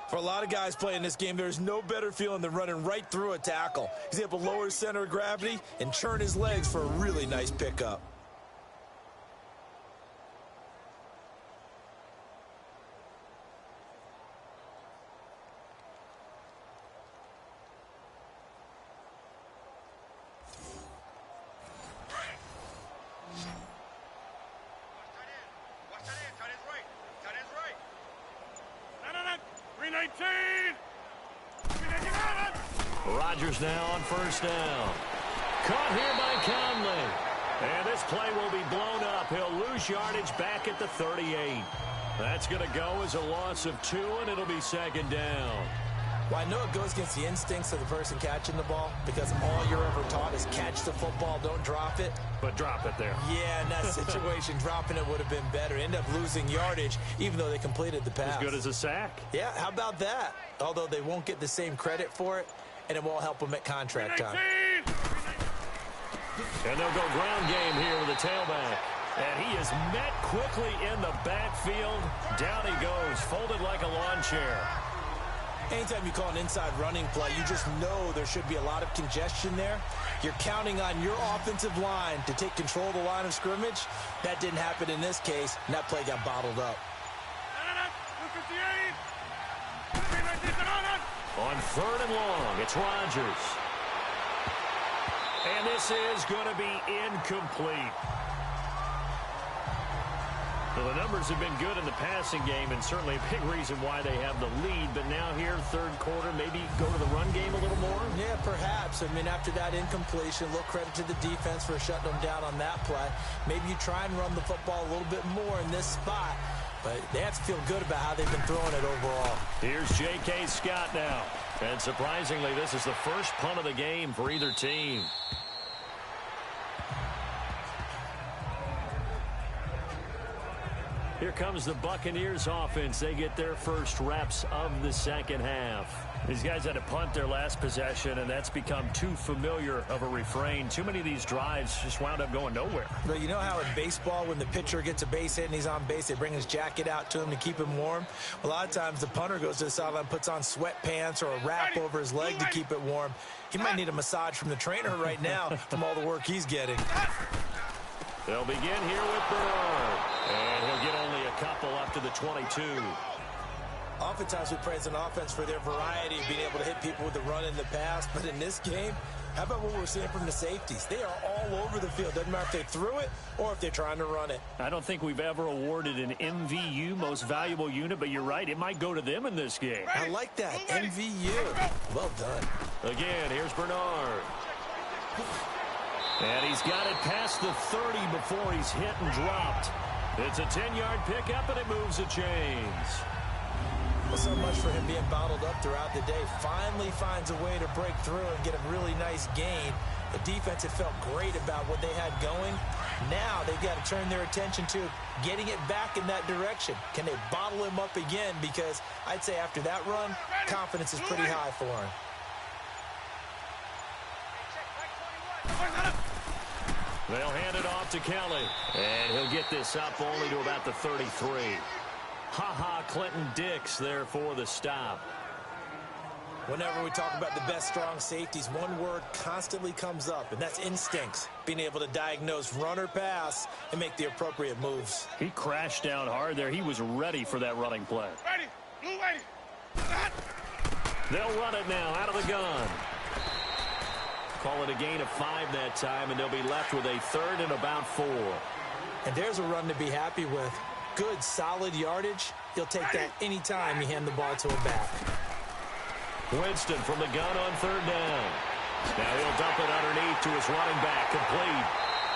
For a lot of guys playing this game, there's no better feeling than running right through a tackle. He's able to lower his center of gravity and churn his legs for a really nice pickup. Rodgers now on first down. Caught here by Conley. And this play will be blown up. He'll lose yardage back at the 38. That's going to go as a loss of 2, and it'll be second down. Well, I know it goes against the instincts of the person catching the ball because all you're ever taught is catch the football, don't drop it. But drop it there. Yeah, in that situation, dropping it would have been better. End up losing yardage, even though they completed the pass. As good as a sack. Yeah, how about that? Although they won't get the same credit for it, and it won't help them at contract time. And they'll go ground game here with the tailback. And he is met quickly in the backfield. Down he goes, folded like a lawn chair. Anytime you call an inside running play, you just know there should be a lot of congestion there. You're counting on your offensive line to take control of the line of scrimmage. That didn't happen in this case, and that play got bottled up. On third and long, it's Rodgers. And this is going to be incomplete. Well, the numbers have been good in the passing game, and certainly a big reason why they have the lead. But now here, third quarter, maybe go to the run game a little more? Yeah, perhaps. I mean, after that incompletion, a little credit to the defense for shutting them down on that play. Maybe you try and run the football a little bit more in this spot. But they have to feel good about how they've been throwing it overall. Here's J.K. Scott now. And surprisingly, this is the first punt of the game for either team. Here comes the Buccaneers offense. They get their first reps of the second half. These guys had to punt their last possession, and that's become too familiar of a refrain. Too many of these drives just wound up going nowhere. But you know how in baseball, when the pitcher gets a base hit and he's on base, they bring his jacket out to him to keep him warm? A lot of times the punter goes to the sideline, puts on sweatpants or a wrap over his leg to keep it warm. He might need a massage from the trainer right now from all the work he's getting. They'll begin here with Bernard. And he'll get only a couple up to the 22. Oftentimes we praise an offense for their variety, being able to hit people with the run in the pass. But in this game, how about what we're seeing from the safeties? They are all over the field. Doesn't matter if they threw it or if they're trying to run it. I don't think we've ever awarded an MVU, most valuable unit, but you're right. It might go to them in this game. I like that. MVU. Well done. Again, here's Bernard. And he's got it past the 30 before he's hit and dropped. It's a 10-yard pickup, and it moves the chains. Well, so much for him being bottled up throughout the day. Finally finds a way to break through and get a really nice gain. The defense had felt great about what they had going. Now they've got to turn their attention to getting it back in that direction. Can they bottle him up again? Because I'd say after that run, confidence is pretty high for him. They'll hand it off to Kelly. And he'll get this up only to about the 33. Ha-ha, Clinton Dix there for the stop. Whenever we talk about the best strong safeties, one word constantly comes up, and that's instincts. Being able to diagnose run or pass and make the appropriate moves. He crashed down hard there. He was ready for that running play. Ready. Blue ready. They'll run it now out of the gun. Call it a gain of 5 that time, and they'll be left with a third and about 4. And there's a run to be happy with. Good, solid yardage. He'll take that any time you hand the ball to a back. Winston from the gun on third down. Now he'll dump it underneath to his running back, complete.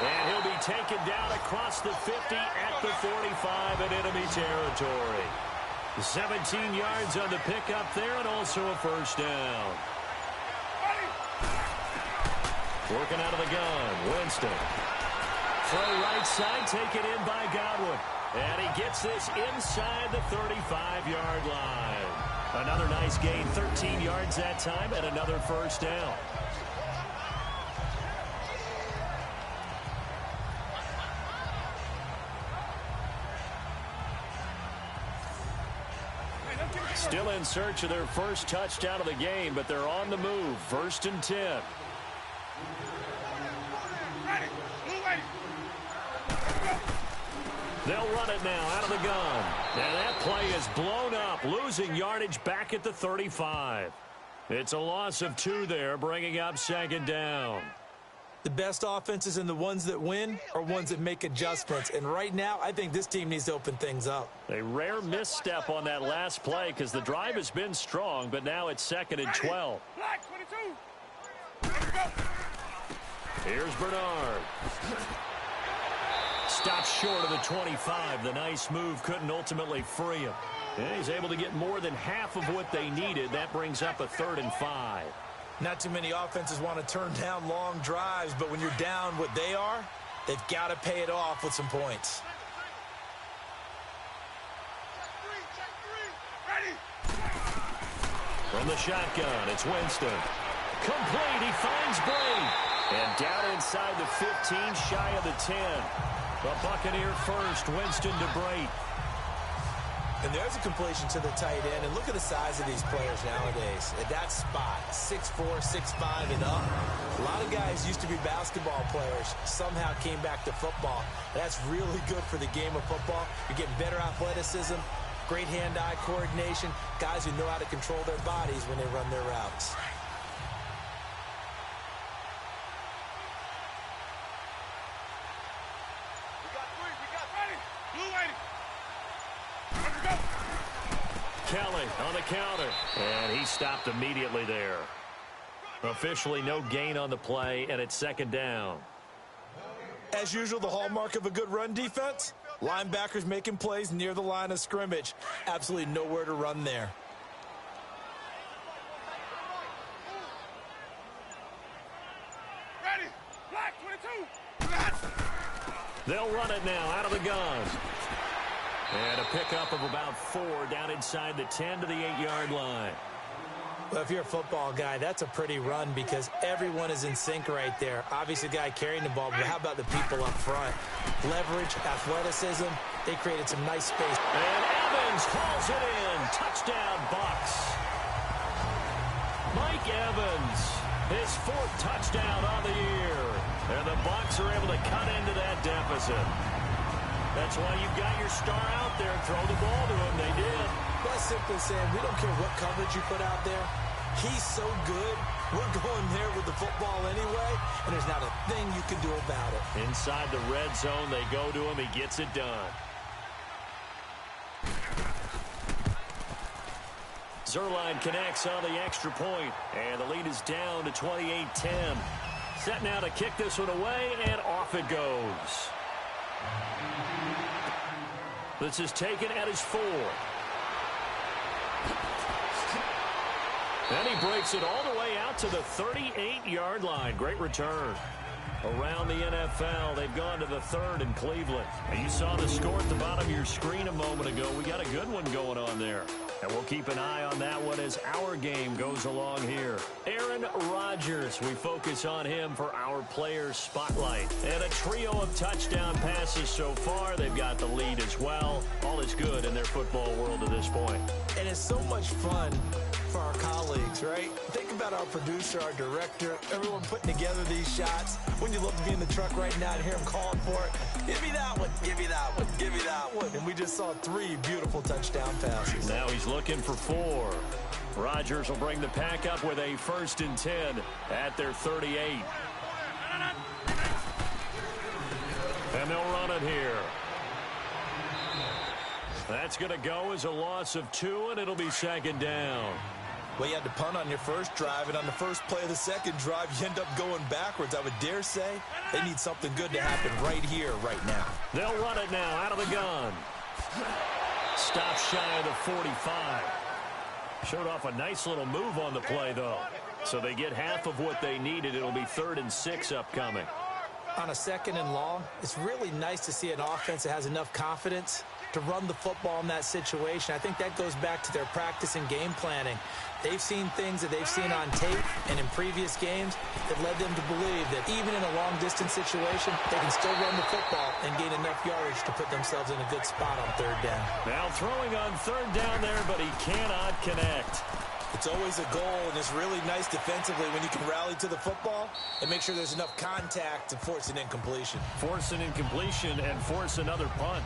And he'll be taken down across the 50 at the 45 in enemy territory. 17 yards on the pickup there, and also a first down. Working out of the gun, Winston. throw right side, taken in by Godwin. And he gets this inside the 35-yard line. Another nice gain, 13 yards that time, and another first down. Still in search of their first touchdown of the game, but they're on the move. 1st and 10. They'll run it now out of the gun. And that play is blown up, losing yardage back at the 35. It's a loss of 2 there, bringing up 2nd down. The best offenses and the ones that win are ones that make adjustments. And right now, I think this team needs to open things up. A rare misstep on that last play because the drive has been strong, but now it's 2nd and 12. Here's Bernard. Stops short of the 25. The nice move couldn't ultimately free him. And he's able to get more than half of what they needed. That brings up a 3rd and 5. Not too many offenses want to turn down long drives, but when you're down what they are, they've got to pay it off with some points. From the shotgun, it's Winston. Complete, he finds Bray. And down inside the 15, shy of the 10. The Buccaneer first, Winston to Bray. And there's a completion to the tight end. And look at the size of these players nowadays. At that spot, 6'4", 6'5", and up. A lot of guys used to be basketball players. Somehow came back to football. That's really good for the game of football. You're getting better athleticism, great hand-eye coordination, guys who know how to control their bodies when they run their routes. Kelly on the counter. And he stopped immediately there. Officially no gain on the play, and it's 2nd down. As usual, the hallmark of a good run defense, linebackers making plays near the line of scrimmage. Absolutely nowhere to run there. Ready, black 22. They'll run it now out of the gun. And a pickup of about 4 down inside the 10 to the 8-yard line. Well, if you're a football guy, that's a pretty run because everyone is in sync right there. Obviously, the guy carrying the ball, but how about the people up front? Leverage, athleticism, they created some nice space. And Evans hauls it in. Touchdown, Bucs. Mike Evans, his 4th touchdown on the year. And the Bucs are able to cut into that deficit. That's why you've got your star out there. Throw the ball to him. They did. That's simply saying we don't care what coverage you put out there. He's so good. We're going there with the football anyway, and there's not a thing you can do about it. Inside the red zone, they go to him. He gets it done. Zerline connects on the extra point, and the lead is down to 28-10. Set now to kick this one away, and off it goes. This is taken at his 4. And he breaks it all the way out to the 38-yard line. Great return. Around the NFL, they've gone to the 3rd in Cleveland. And you saw the score at the bottom of your screen a moment ago. We got a good one going on there. And we'll keep an eye on that one as our game goes along here. Aaron Rodgers, we focus on him for our Players Spotlight. And a trio of touchdown passes so far. They've got the lead as well. All is good in their football world at this point. And it's so much fun for our colleagues, right? Think about our producer, our director, everyone putting together these shots. When you look to be in the truck right now and hear him calling for it, give me that one, give me that one, give me that one. And we just saw 3 beautiful touchdown passes. Now he's looking for 4. Rodgers will bring the pack up with a 1st and 10 at their 38. And they'll run it here. That's going to go as a loss of 2, and it'll be 2nd down. Well, you had to punt on your first drive, and on the first play of the second drive, you end up going backwards. I would dare say they need something good to happen right here, right now. They'll run it now out of the gun. Stop shy of the 45. Showed off a nice little move on the play, though. So they get half of what they needed. It'll be 3rd and 6 upcoming. On a 2nd and long, it's really nice to see an offense that has enough confidence to run the football in that situation. I think that goes back to their practice and game planning. They've seen things that they've seen on tape and in previous games that led them to believe that even in a long-distance situation, they can still run the football and gain enough yardage to put themselves in a good spot on 3rd down. Now throwing on 3rd down there, but he cannot connect. It's always a goal, and it's really nice defensively when you can rally to the football and make sure there's enough contact to force an incompletion. Force an incompletion and force another punt.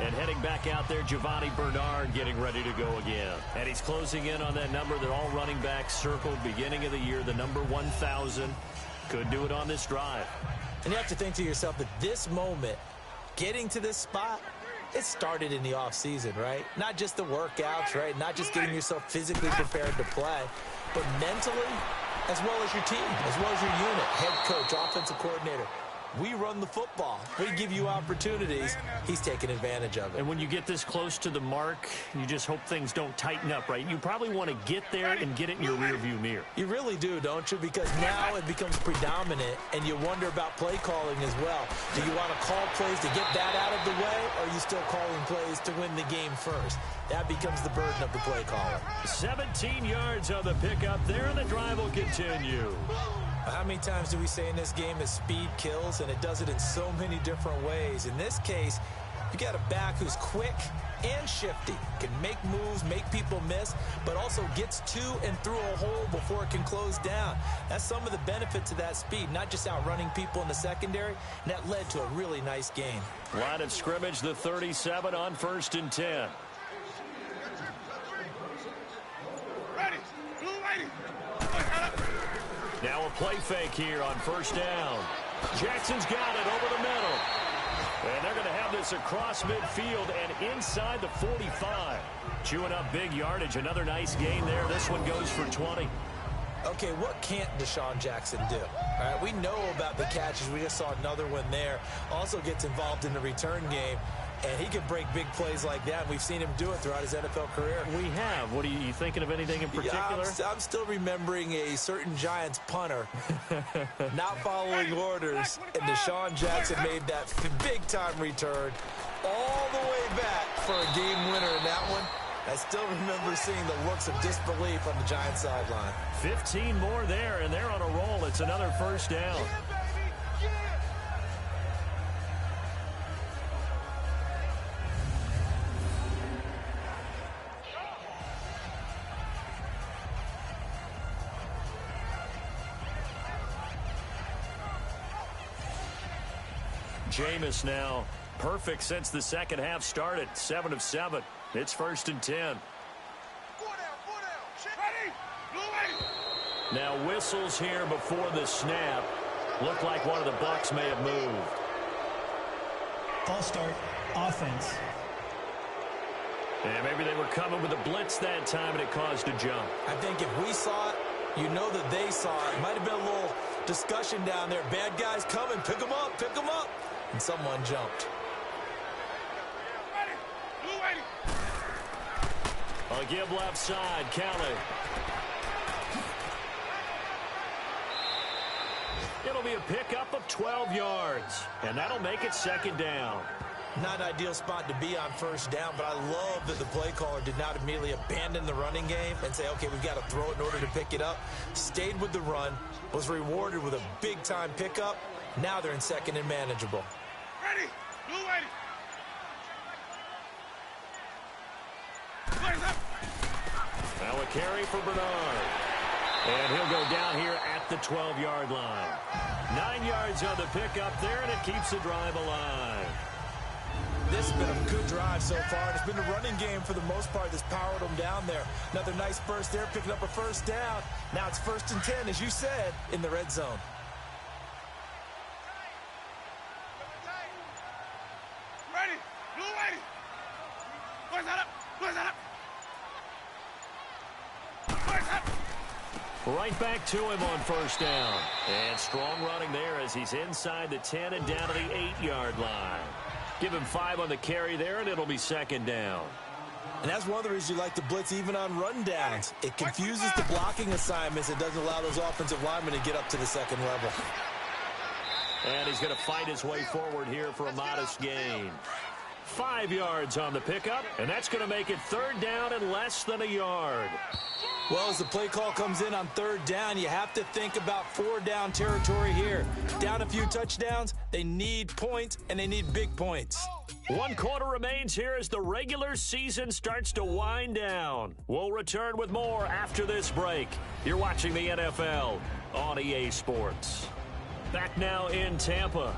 And heading back out there, Giovanni Bernard getting ready to go again. And he's closing in on that number that all running backs circled beginning of the year, the number 1,000. Could do it on this drive. And you have to think to yourself that this moment, getting to this spot, it started in the offseason, right? Not just the workouts, right? Not just getting yourself physically prepared to play, but mentally, as well as your team, as well as your unit, head coach, offensive coordinator. We run the football. We give you opportunities. He's taking advantage of it. And when you get this close to the mark, you just hope things don't tighten up, right? You probably want to get there and get it in your rearview mirror. You really do, don't you? Because now it becomes predominant, and you wonder about play calling as well. Do you want to call plays to get that out of the way, or are you still calling plays to win the game first? That becomes the burden of the play caller. 17 yards on the pickup there, and the drive will continue. How many times do we say in this game that speed kills, and it does it in so many different ways? In this case, you got a back who's quick and shifty, can make moves, make people miss, but also gets to and through a hole before it can close down. That's some of the benefits of that speed, not just outrunning people in the secondary, and that led to a really nice gain. Line of scrimmage, the 37 on 1st and 10. Ready. Blue lady. Now a play fake here on 1st down. Jackson's got it over the middle. And they're going to have this across midfield and inside the 45. Chewing up big yardage. Another nice gain there. This one goes for 20. Okay, what can't Deshaun Jackson do? All right, we know about the catches. We just saw another one there. Also gets involved in the return game. And he can break big plays like that. We've seen him do it throughout his NFL career. We have. What are you thinking of anything in particular? Yeah, I'm still remembering a certain Giants punter not following orders, and Deshaun Jackson made that big-time return all the way back for a game winner in that one. I still remember seeing the looks of disbelief on the Giants sideline. 15 more there, and they're on a roll. It's another 1st down. Jameis now perfect since the second half started. 7 of 7. It's 1st and 10. Now whistles here before the snap. Looked like one of the Bucs may have moved. False start, offense. And maybe they were coming with a blitz that time and it caused a jump. I think if we saw it, you know that they saw it. Might have been a little discussion down there. Bad guys coming. Pick them up. Pick them up. And someone jumped. A give left side. Kelly. It'll be a pickup of 12 yards. And that'll make it 2nd down. Not an ideal spot to be on 1st down, but I love that the play caller did not immediately abandon the running game and say, okay, we've got to throw it in order to pick it up. Stayed with the run, was rewarded with a big-time pickup. Now they're in 2nd and manageable. Ready. Blue lady. Now a carry for Bernard. And he'll go down here at the 12-yard line. 9 yards on the pickup there, and it keeps the drive alive. This has been a good drive so far. It's been the running game for the most part that's powered them down there. Another nice burst there, picking up a 1st down. Now it's 1st and 10, as you said, in the red zone. Ready. Blue lady. Where's that up? Where's that up? Where's that? Right back to him on 1st down. And strong running there as he's inside the 10 and down to the 8-yard line. Give him 5 on the carry there, and it'll be 2nd down. And that's one of the reasons you like to blitz even on rundowns. It confuses the blocking assignments. It doesn't allow those offensive linemen to get up to the 2nd level. And he's going to fight his way forward here for a modest gain. 5 yards on the pickup, and that's going to make it 3rd down and less than a yard. Well, as the play call comes in on 3rd down, you have to think about 4-down territory here. Down a few touchdowns, they need points, and they need big points. 1 quarter remains here as the regular season starts to wind down. We'll return with more after this break. You're watching the NFL on EA Sports. Back now in Tampa.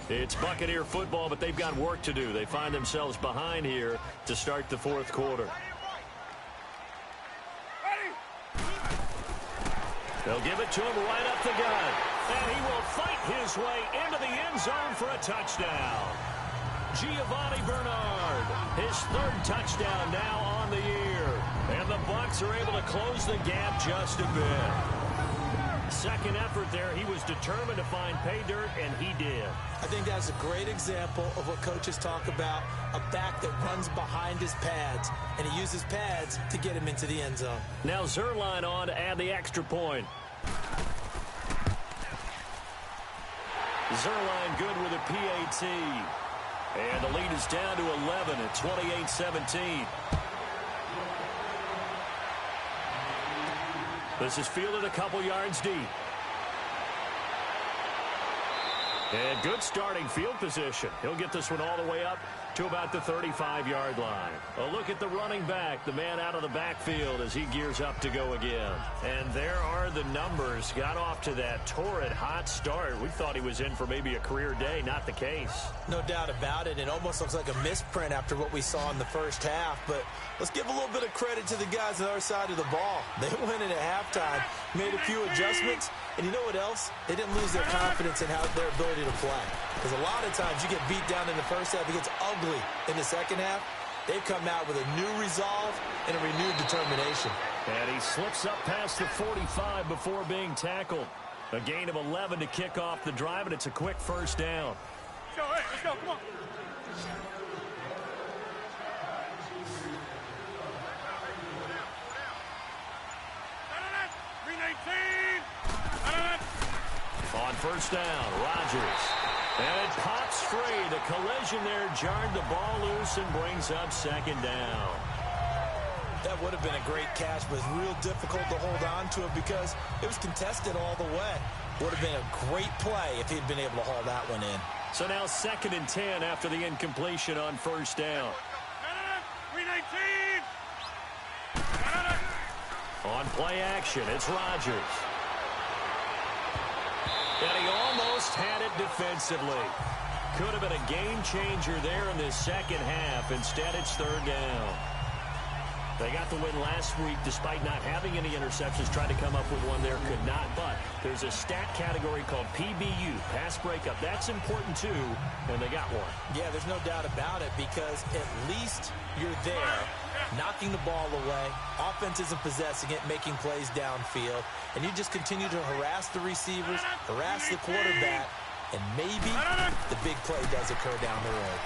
It's Buccaneer football, but they've got work to do. They find themselves behind here to start the 4th quarter. They'll give it to him right up the gut. And he will fight his way into the end zone for a touchdown. Giovanni Bernard, his 3rd touchdown now on the year. And the Bucs are able to close the gap just a bit. Second effort there, he was determined to find pay dirt, and he did. I think that's a great example of what coaches talk about, a back that runs behind his pads, and he uses pads to get him into the end zone. Now Zerline on to add the extra point. Zerline good with a PAT. And the lead is down to 11 at 28-17. This is fielded a couple yards deep. And good starting field position. He'll get this one all the way up to about the 35-yard line. A look at the running back, the man out of the backfield as he gears up to go again. And there are the numbers. Got off to that torrid hot start. We thought he was in for maybe a career day. Not the case. No doubt about it. It almost looks like a misprint after what we saw in the first half. But let's give a little bit of credit to the guys on the other side of the ball. They went in at halftime, made a few adjustments. And you know what else? They didn't lose their confidence in their ability to play. Because a lot of times you get beat down in the first half, it gets ugly in the second half. They've come out with a new resolve and a renewed determination. And he slips up past the 45 before being tackled. A gain of 11 to kick off the drive, and it's a quick 1st down. Let's go, hey, let's go, come on. On 1st down, Rodgers. And it pops free. The collision there jarred the ball loose and brings up 2nd down. That would have been a great catch, but it's real difficult to hold on to it because it was contested all the way. Would have been a great play if he'd been able to haul that one in. So now 2nd and 10 after the incompletion on 1st down. 319. On play action, it's Rodgers. And he almost had it defensively. Could have been a game changer there in this second half. Instead, it's 3rd down. They got the win last week despite not having any interceptions. Tried to come up with one there, could not. But there's a stat category called PBU, pass breakup. That's important too, and they got one. Yeah, there's no doubt about it because at least you're there, knocking the ball away. Offense isn't possessing it, making plays downfield. And you just continue to harass the receivers, harass the quarterback, and maybe the big play does occur down the road.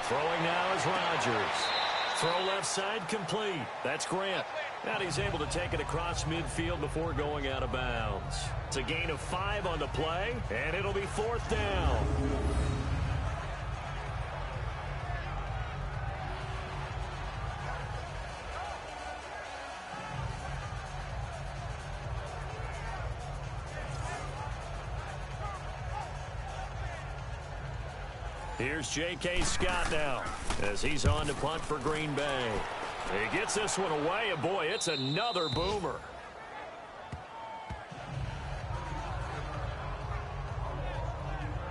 Throwing now is Rodgers. Throw left side complete. That's Grant. And he's able to take it across midfield before going out of bounds. It's a gain of 5 on the play, and it'll be 4th down. Here's J.K. Scott now as he's on to punt for Green Bay. He gets this one away, and boy, it's another boomer.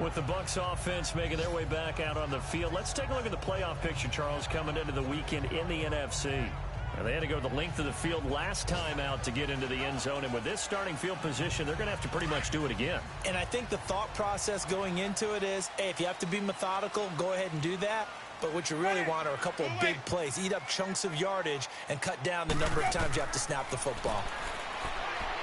With the Bucs offense making their way back out on the field, let's take a look at the playoff picture, Charles, coming into the weekend in the NFC. And they had to go the length of the field last time out to get into the end zone. And with this starting field position, they're going to have to pretty much do it again. And I think the thought process going into it is, hey, if you have to be methodical, go ahead and do that. But what you really want are a couple of big plays. Eat up chunks of yardage and cut down the number of times you have to snap the football.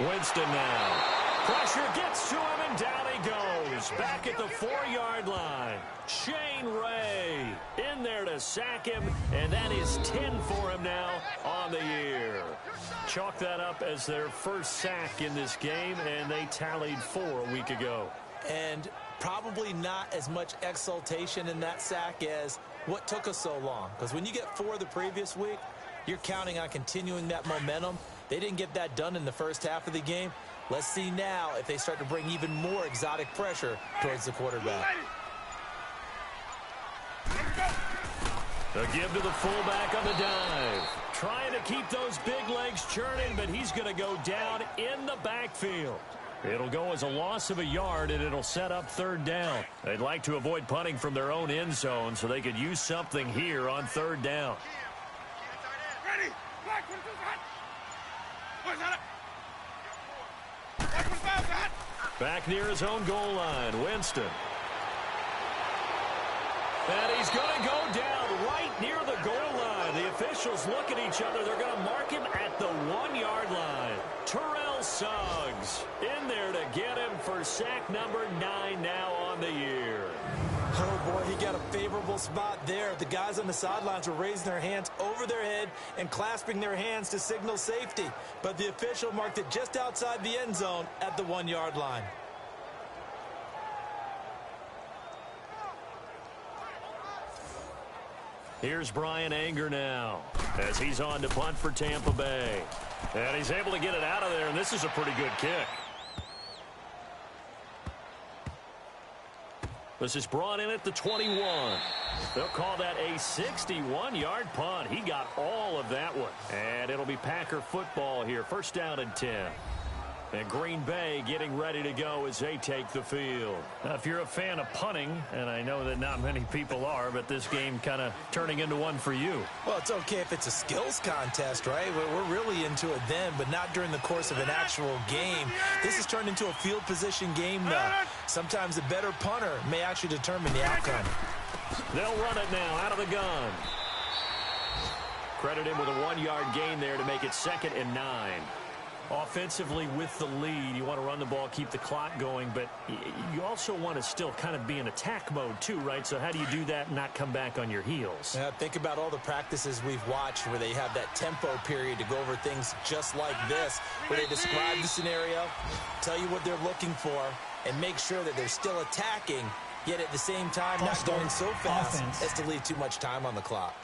Winston now. Pressure gets to him, and down he goes. Back at the 4-yard line. Shane Ray in there to sack him, and that is 10 for him now on the year. Chalk that up as their first sack in this game, and they tallied 4 a week ago. And probably not as much exultation in that sack as what took us so long. Because when you get 4 the previous week, you're counting on continuing that momentum. They didn't get that done in the first half of the game. Let's see now if they start to bring even more exotic pressure towards the quarterback. A give to the fullback on the dive. Trying to keep those big legs churning, but he's going to go down in the backfield. It'll go as a loss of a yard, and it'll set up 3rd down. They'd like to avoid punting from their own end zone so they could use something here on 3rd down. Ready? Black, Back near his own goal line, Winston. And he's going to go down right near the goal line. The officials look at each other. They're going to mark him at the 1-yard line. Terrell Suggs in there to get him for sack number 9 now on the year. Oh, boy, he got a favorable spot there. The guys on the sidelines were raising their hands over their head and clasping their hands to signal safety. But the official marked it just outside the end zone at the 1-yard line. Here's Brian Anger now as he's on to punt for Tampa Bay. And he's able to get it out of there, and this is a pretty good kick. This is brought in at the 21. They'll call that a 61-yard punt. He got all of that one. And it'll be Packer football here. 1st down and 10. And Green Bay getting ready to go as they take the field. Now, if you're a fan of punting, and I know that not many people are, but this game kind of turning into one for you. Well, it's okay if it's a skills contest, right? We're really into it then, but not during the course of an actual game. This has turned into a field position game now. Sometimes a better punter may actually determine the outcome. They'll run it now out of the gun. Credit him with a 1-yard gain there to make it 2nd and 9. Offensively with the lead, you want to run the ball, keep the clock going, but you also want to still kind of be in attack mode too, right? So how do you do that and not come back on your heels? Yeah, think about all the practices we've watched where they have that tempo period to go over things just like this, where they describe the scenario, tell you what they're looking for, and make sure that they're still attacking, yet at the same time not going so fast as to leave too much time on the clock.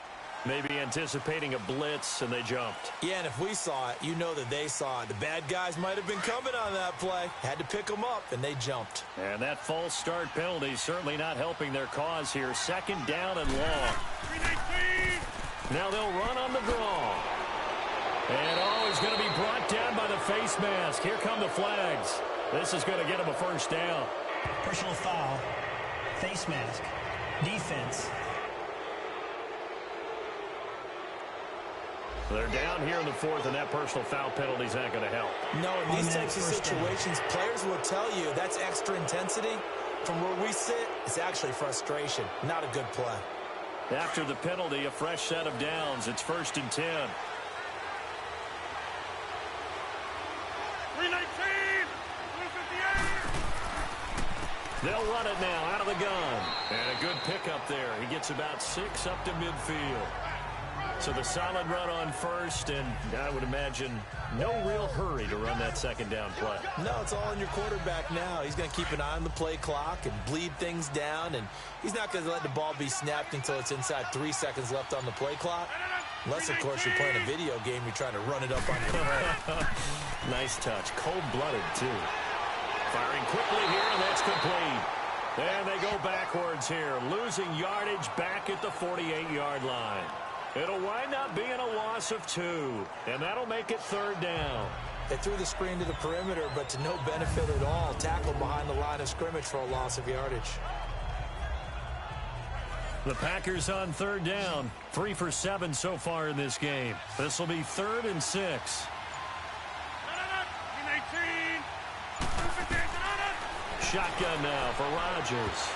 Maybe anticipating a blitz, and they jumped. Yeah, and if we saw it, you know that they saw it. The bad guys might have been coming on that play. Had to pick them up, and they jumped. And that false start penalty certainly not helping their cause here. 2nd down and long. Now they'll run on the draw. And, he's going to be brought down by the face mask. Here come the flags. This is going to get him a 1st down. Personal foul. Face mask. Defense. They're down here in the 4th, and that personal foul penalty is not going to help. No, in these types of situations, players will tell you that's extra intensity. From where we sit, it's actually frustration, not a good play. After the penalty, a fresh set of downs. It's 1st and 10. 319! They'll run it now out of the gun. And a good pickup there. He gets about 6 up to midfield. So the solid run on 1st, and I would imagine no real hurry to run that 2nd down play. No, it's all in your quarterback now. He's going to keep an eye on the play clock and bleed things down, and he's not going to let the ball be snapped until it's inside 3 seconds left on the play clock. Unless, of course, you're playing a video game, you're trying to run it up on your head. Nice touch. Cold-blooded, too. Firing quickly here, and that's complete. And they go backwards here, losing yardage back at the 48-yard line. It'll wind up being a loss of 2, and that'll make it 3rd down. They threw the screen to the perimeter, but to no benefit at all. Tackled behind the line of scrimmage for a loss of yardage. The Packers on 3rd down, 3 for 7 so far in this game. This will be 3rd and 6. Shotgun now for Rodgers.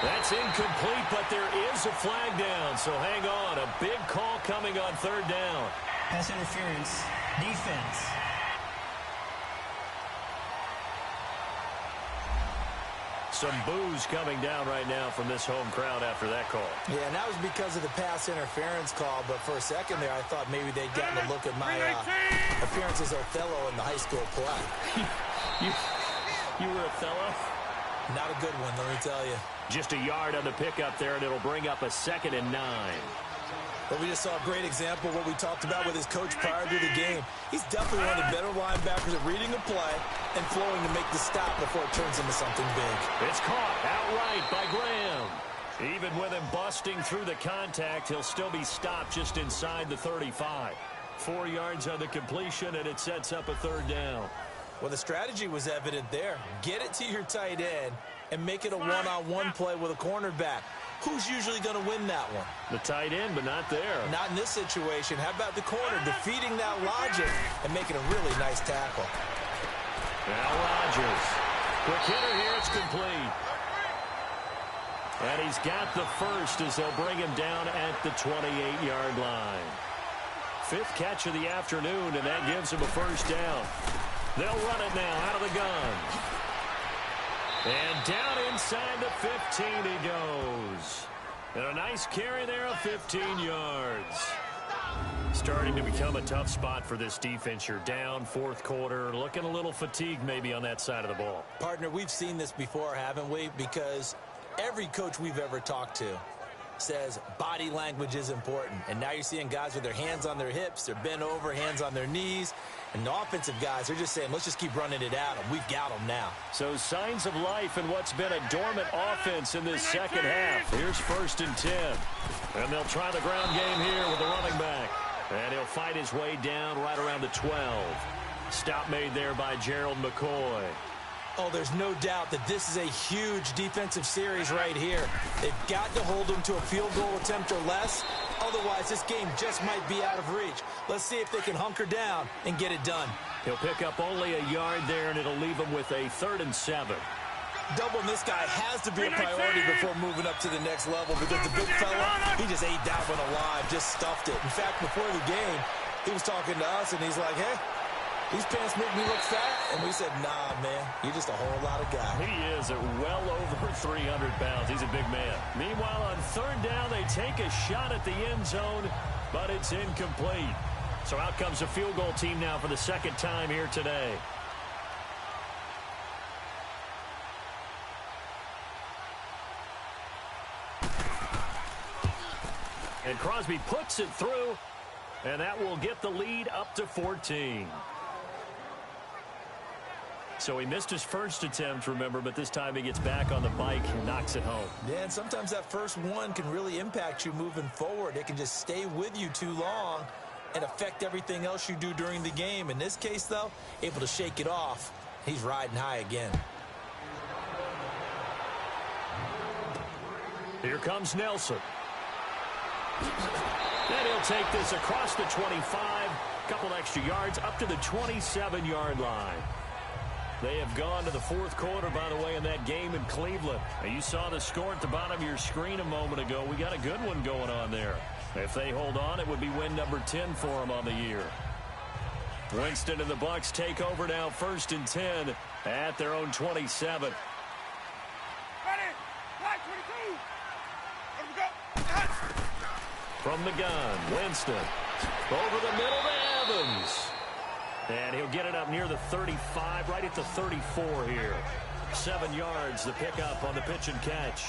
That's incomplete, but there is a flag down, so hang on. A big call coming on 3rd down. Pass interference. Defense. Some boos coming down right now from this home crowd after that call. Yeah, and that was because of the pass interference call, but for a second there I thought maybe they'd gotten a look at my appearance as Othello in the high school play. You were Othello? Not a good one, let me tell you. Just a yard on the pickup there, and it'll bring up a 2nd and 9. Well, we just saw a great example of what we talked about with his coach prior to the game. He's definitely one of the better linebackers at reading a play and flowing to make the stop before it turns into something big. It's caught outright by Graham. Even with him busting through the contact, he'll still be stopped just inside the 35. 4 yards on the completion, and it sets up a 3rd down. Well, the strategy was evident there. Get it to your tight end and make it a one-on-one play with a cornerback. Who's usually going to win that one? The tight end, but not there. Not in this situation. How about the corner defeating that logic and making a really nice tackle? Now Rodgers. Quick hitter here. It's complete. And he's got the first as they'll bring him down at the 28-yard line. 5th catch of the afternoon, and that gives him a 1st down. They'll run it now out of the gun. And down inside the 15 he goes. And a nice carry there of 15 yards. Starting to become a tough spot for this defense. You're down 4th quarter. Looking a little fatigued maybe on that side of the ball. Partner, we've seen this before, haven't we? Because every coach we've ever talked to says body language is important. And now you're seeing guys with their hands on their hips, they're bent over, hands on their knees. And the offensive guys, they're just saying, let's just keep running it at them. We've got them now. So signs of life in what's been a dormant offense in this 2nd half. Here's 1st and 10. And they'll try the ground game here with the running back. And he'll fight his way down right around the 12. Stop made there by Gerald McCoy. Oh, there's no doubt that this is a huge defensive series right here. They've got to hold them to a field goal attempt or less. Otherwise, this game just might be out of reach. Let's see if they can hunker down and get it done. He'll pick up only a yard there, and it'll leave him with a 3rd and 7. Doubling this guy has to be a priority before moving up to the next level because the big fella, he just ate that one alive, just stuffed it. In fact, before the game, he was talking to us, and he's like, hey, these pants make me look fat. And we said, nah, man, you're just a whole lot of guy. He is at well over 300 pounds. He's a big man. Meanwhile, on 3rd down, they take a shot at the end zone, but it's incomplete. So out comes a field goal team now for the 2nd time here today. And Crosby puts it through, and that will get the lead up to 14. So he missed his first attempt, remember, but this time he gets back on the bike and knocks it home. Yeah, and sometimes that first one can really impact you moving forward. It can just stay with you too long and affect everything else you do during the game. In this case, though, able to shake it off. He's riding high again. Here comes Nelson. Then he'll take this across the 25, couple extra yards up to the 27-yard line. They have gone to the 4th quarter, by the way, in that game in Cleveland. Now, you saw the score at the bottom of your screen a moment ago. We got a good one going on there. If they hold on, it would be win number 10 for them on the year. Winston and the Bucs take over now, 1st and 10 at their own 27. Ready? Line 22. Let him go. From the gun, Winston. Over the middle to Evans. And he'll get it up near the 35, right at the 34 here. 7 yards, the pickup on the pitch and catch.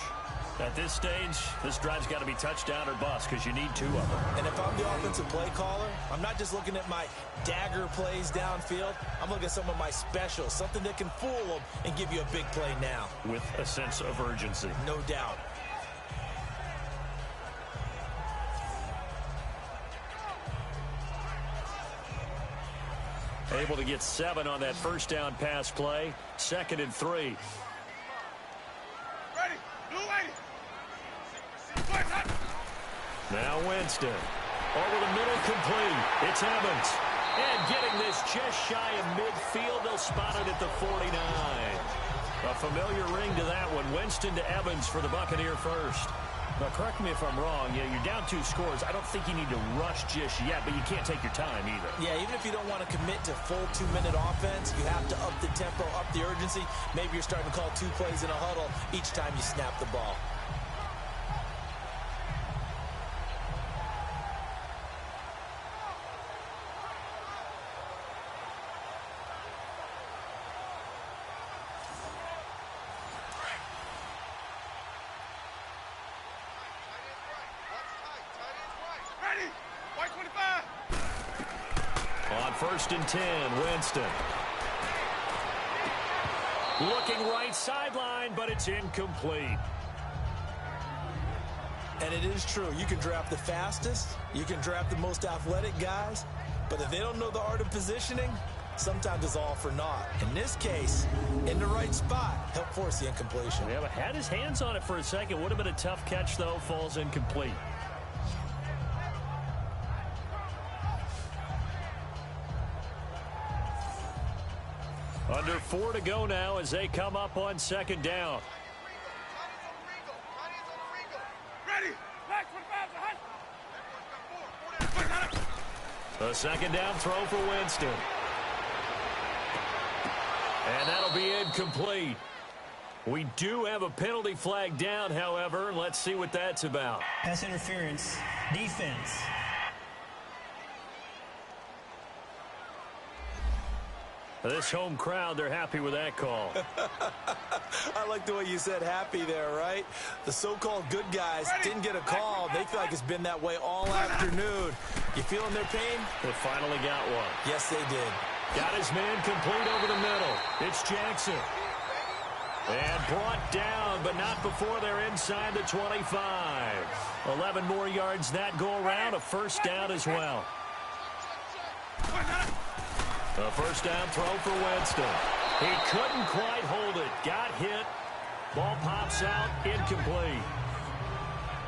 At this stage, this drive's got to be touchdown or bust because you need 2 of them. And if I'm the offensive play caller, I'm not just looking at my dagger plays downfield. I'm looking at some of my specials, something that can fool them and give you a big play now. With a sense of urgency. No doubt. Able to get 7 on that first down pass play. 2nd and 3. Ready? Blue lady. Now Winston. Over the middle, complete. It's Evans. And getting this just shy of midfield. They'll spot it at the 49. A familiar ring to that one. Winston to Evans for the Buccaneer first. Now, correct me if I'm wrong. Yeah, you're down 2 scores. I don't think you need to rush just yet, but you can't take your time either. Yeah, even if you don't want to commit to full 2-minute offense, you have to up the tempo, up the urgency. Maybe you're starting to call 2 plays in a huddle each time you snap the ball. 25. On 1st and 10, Winston. Looking right sideline, but it's incomplete. And it is true. You can draft the fastest. You can draft the most athletic guys. But if they don't know the art of positioning, sometimes it's all for naught. In this case, in the right spot, help force the incompletion. Yeah, but had his hands on it for a second. Would have been a tough catch, though. Falls incomplete. Under 4 to go now as they come up on 2nd down. Ready. Back 25. A 2nd down throw for Winston. And that'll be incomplete. We do have a penalty flag down, however. Let's see what that's about. Pass interference. Defense. This home crowd, they're happy with that call. I like the way you said happy there, right? The so-called good guys didn't get a call. They feel like it's been that way all afternoon. You feeling their pain? They finally got one. Yes, they did. Got his man complete over the middle. It's Jackson. And brought down, but not before they're inside the 25. 11 more yards that go around. A 1st down as well. A 1st down throw for Winston. He couldn't quite hold it. Got hit. Ball pops out. Incomplete.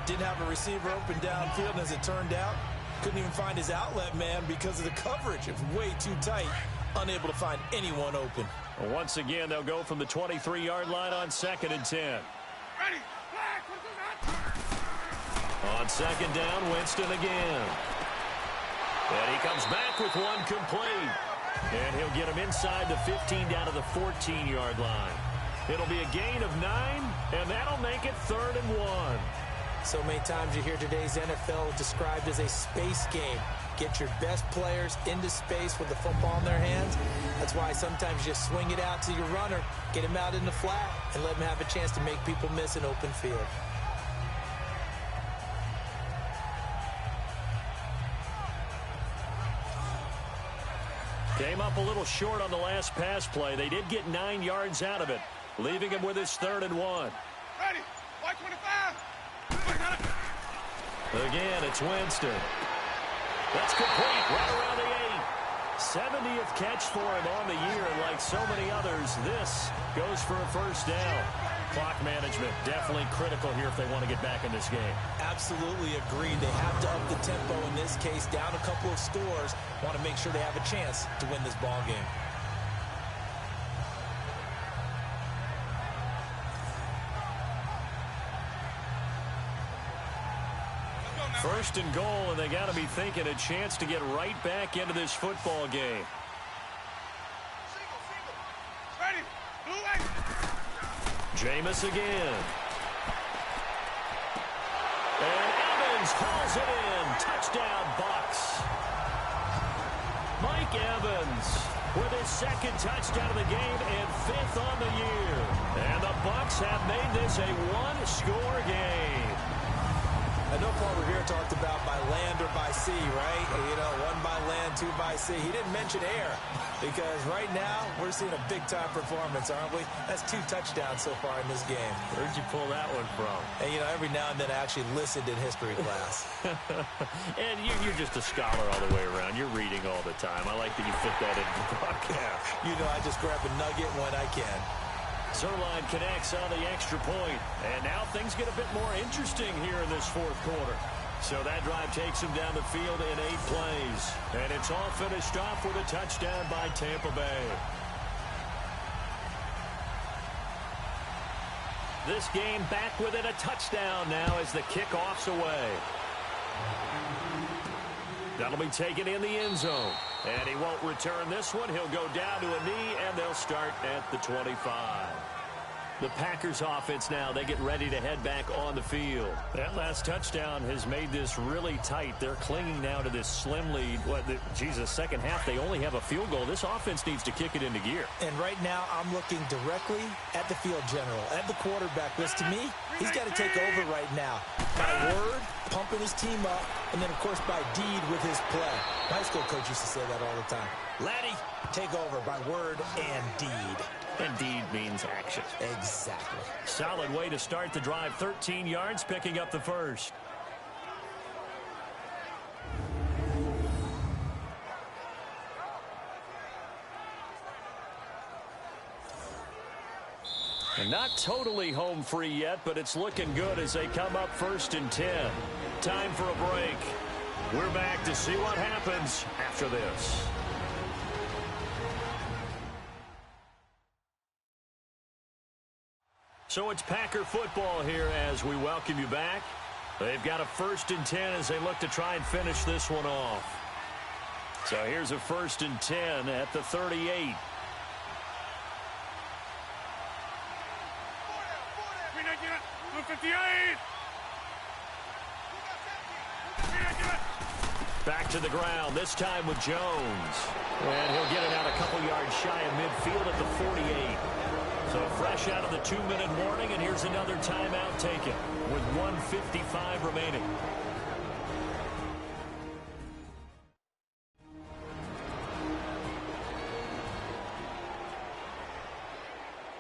Didn't have a receiver open downfield, and as it turned out, couldn't even find his outlet man because of the coverage. It was way too tight. Unable to find anyone open. Well, once again, they'll go from the 23-yard line on 2nd and 10. Ready. On 2nd down, Winston again. And he comes back with one complete. And he'll get him inside the 15 down to the 14-yard line. It'll be a gain of 9, and that'll make it 3rd and 1. So many times you hear today's NFL described as a space game. Get your best players into space with the football in their hands. That's why sometimes you just swing it out to your runner, get him out in the flat, and let him have a chance to make people miss an open field. Came up a little short on the last pass play. They did get 9 yards out of it, leaving him with his 3rd and 1. Ready. White 25. Again, it's Winston. That's complete right around the 8. 70th catch for him on the year, and like so many others, this goes for a 1st down. Clock management definitely critical here if they want to get back in this game. Absolutely agreed. They have to up the tempo in this case, down a couple of scores. Want to make sure they have a chance to win this ball game. First and goal, and they got to be thinking a chance to get right back into this football game. Ready. Blue light. Jameis again. And Evans hauls it in. Touchdown, Bucs. Mike Evans with his 2nd touchdown of the game and 5th on the year. And the Bucs have made this a 1-score game. I know Paul Revere talked about by land or by sea, right? You know, 1 by land, 2 by sea. He didn't mention air because right now we're seeing a big-time performance, aren't we? That's 2 touchdowns so far in this game. Where'd you pull that one from? And, you know, every now and then I actually listened in history class. And you're just a scholar all the way around. You're reading all the time. I like that you fit that into the broadcast. You know, I just grab a nugget when I can. Zerline connects on the extra point. And now things get a bit more interesting here in this 4th quarter. So that drive takes him down the field in 8 plays. And it's all finished off with a touchdown by Tampa Bay. This game back within a touchdown now as the kickoff's away. That'll be taken in the end zone. And he won't return this one. He'll go down to a knee, and they'll start at the 25. The Packers offense now, they get ready to head back on the field. That last touchdown has made this really tight. They're clinging now to this slim lead. Second half, they only have a field goal. This offense needs to kick it into gear. And right now, I'm looking directly at the field general, at the quarterback, which to me, he's got to take over right now. My word, pumping his team up, and then, of course, by deed with his play. My high school coach used to say that all the time. Laddie, take over by word and deed. And deed means action. Exactly. Solid way to start the drive. 13 yards, picking up the first. And not totally home free yet, but it's looking good as they come up 1st and 10. Time for a break. We're back to see what happens after this. So it's Packer football here as we welcome you back. They've got a 1st and 10 as they look to try and finish this one off. So here's a 1st and 10 at the 38. Back to the ground, this time with Jones. And he'll get it out a couple yards shy of midfield at the 48. So fresh out of the 2-minute warning, and here's another timeout taken with 1:55 remaining.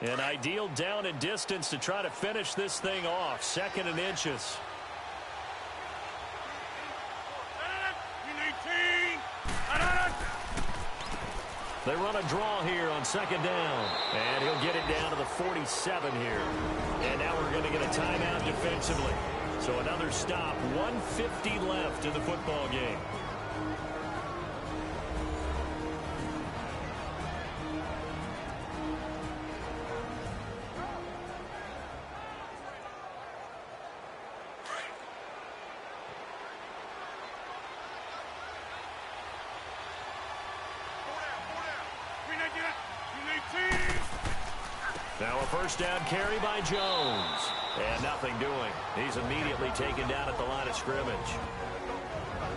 An ideal down and distance to try to finish this thing off. 2nd and inches. They run a draw here on 2nd down. And he'll get it down to the 47 here. And now we're going to get a timeout defensively. So another stop. 1:50 left in the football game. Now a 1st down carry by Jones. And nothing doing. He's immediately taken down at the line of scrimmage.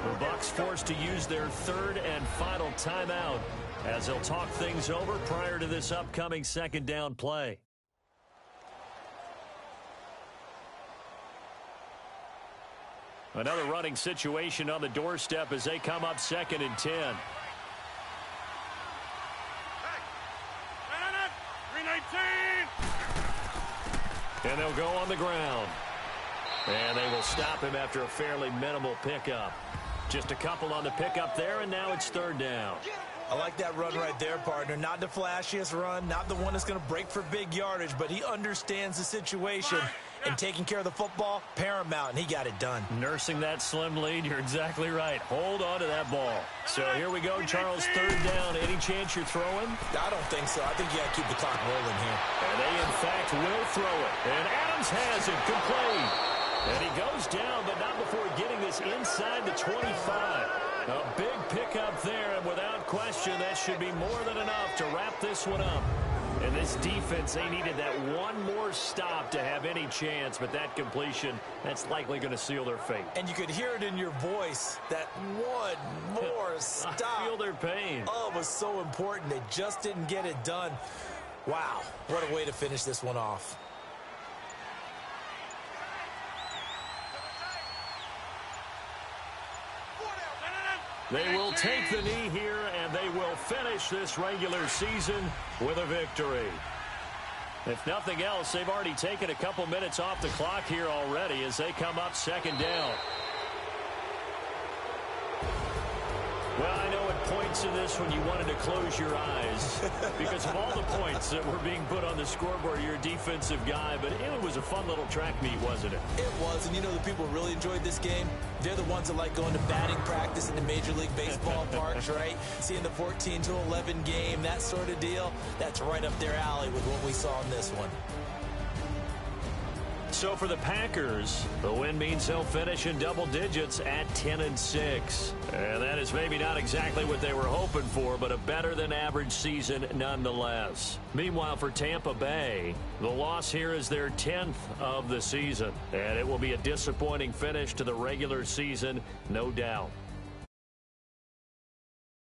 The Bucs forced to use their 3rd and final timeout as they'll talk things over prior to this upcoming 2nd down play. Another running situation on the doorstep as they come up 2nd and 10. And they'll go on the ground. And they will stop him after a fairly minimal pickup. Just a couple on the pickup there, and now it's 3rd down. I like that run right there, partner. Not the flashiest run, not the one that's going to break for big yardage, but he understands the situation. And taking care of the football, paramount, and he got it done. Nursing that slim lead, you're exactly right. Hold on to that ball. So here we go, Charles, 3rd down. Any chance you're throwing? I don't think so. I think you got to keep the clock rolling here. And they, in fact, will throw it. And Adams has it complete. And he goes down, but not before getting this inside the 25. A big pickup there, and without question, that should be more than enough to wrap this one up. And this defense, they needed that one more stop to have any chance, but that completion, that's likely going to seal their fate. And you could hear it in your voice, that one more stop. I feel their pain. Oh, it was so important. They just didn't get it done. Wow, what a way to finish this one off. They will take the knee here, and they will finish this regular season with a victory. If nothing else, they've already taken a couple minutes off the clock here already as they come up 2nd down. Well, I know at points in this when you wanted to close your eyes because of all the points that were being put on the scoreboard. You're a defensive guy, but it was a fun little track meet, wasn't it? It was, and you know the people who really enjoyed this game? They're the ones that like going to batting practice in the Major League Baseball parks, right? Seeing the 14-11 game, that sort of deal, that's right up their alley with what we saw in this one. So for the Packers, the win means they'll finish in double digits at 10-6. And that is maybe not exactly what they were hoping for, but a better than average season nonetheless. Meanwhile, for Tampa Bay, the loss here is their 10th of the season. And it will be a disappointing finish to the regular season, no doubt.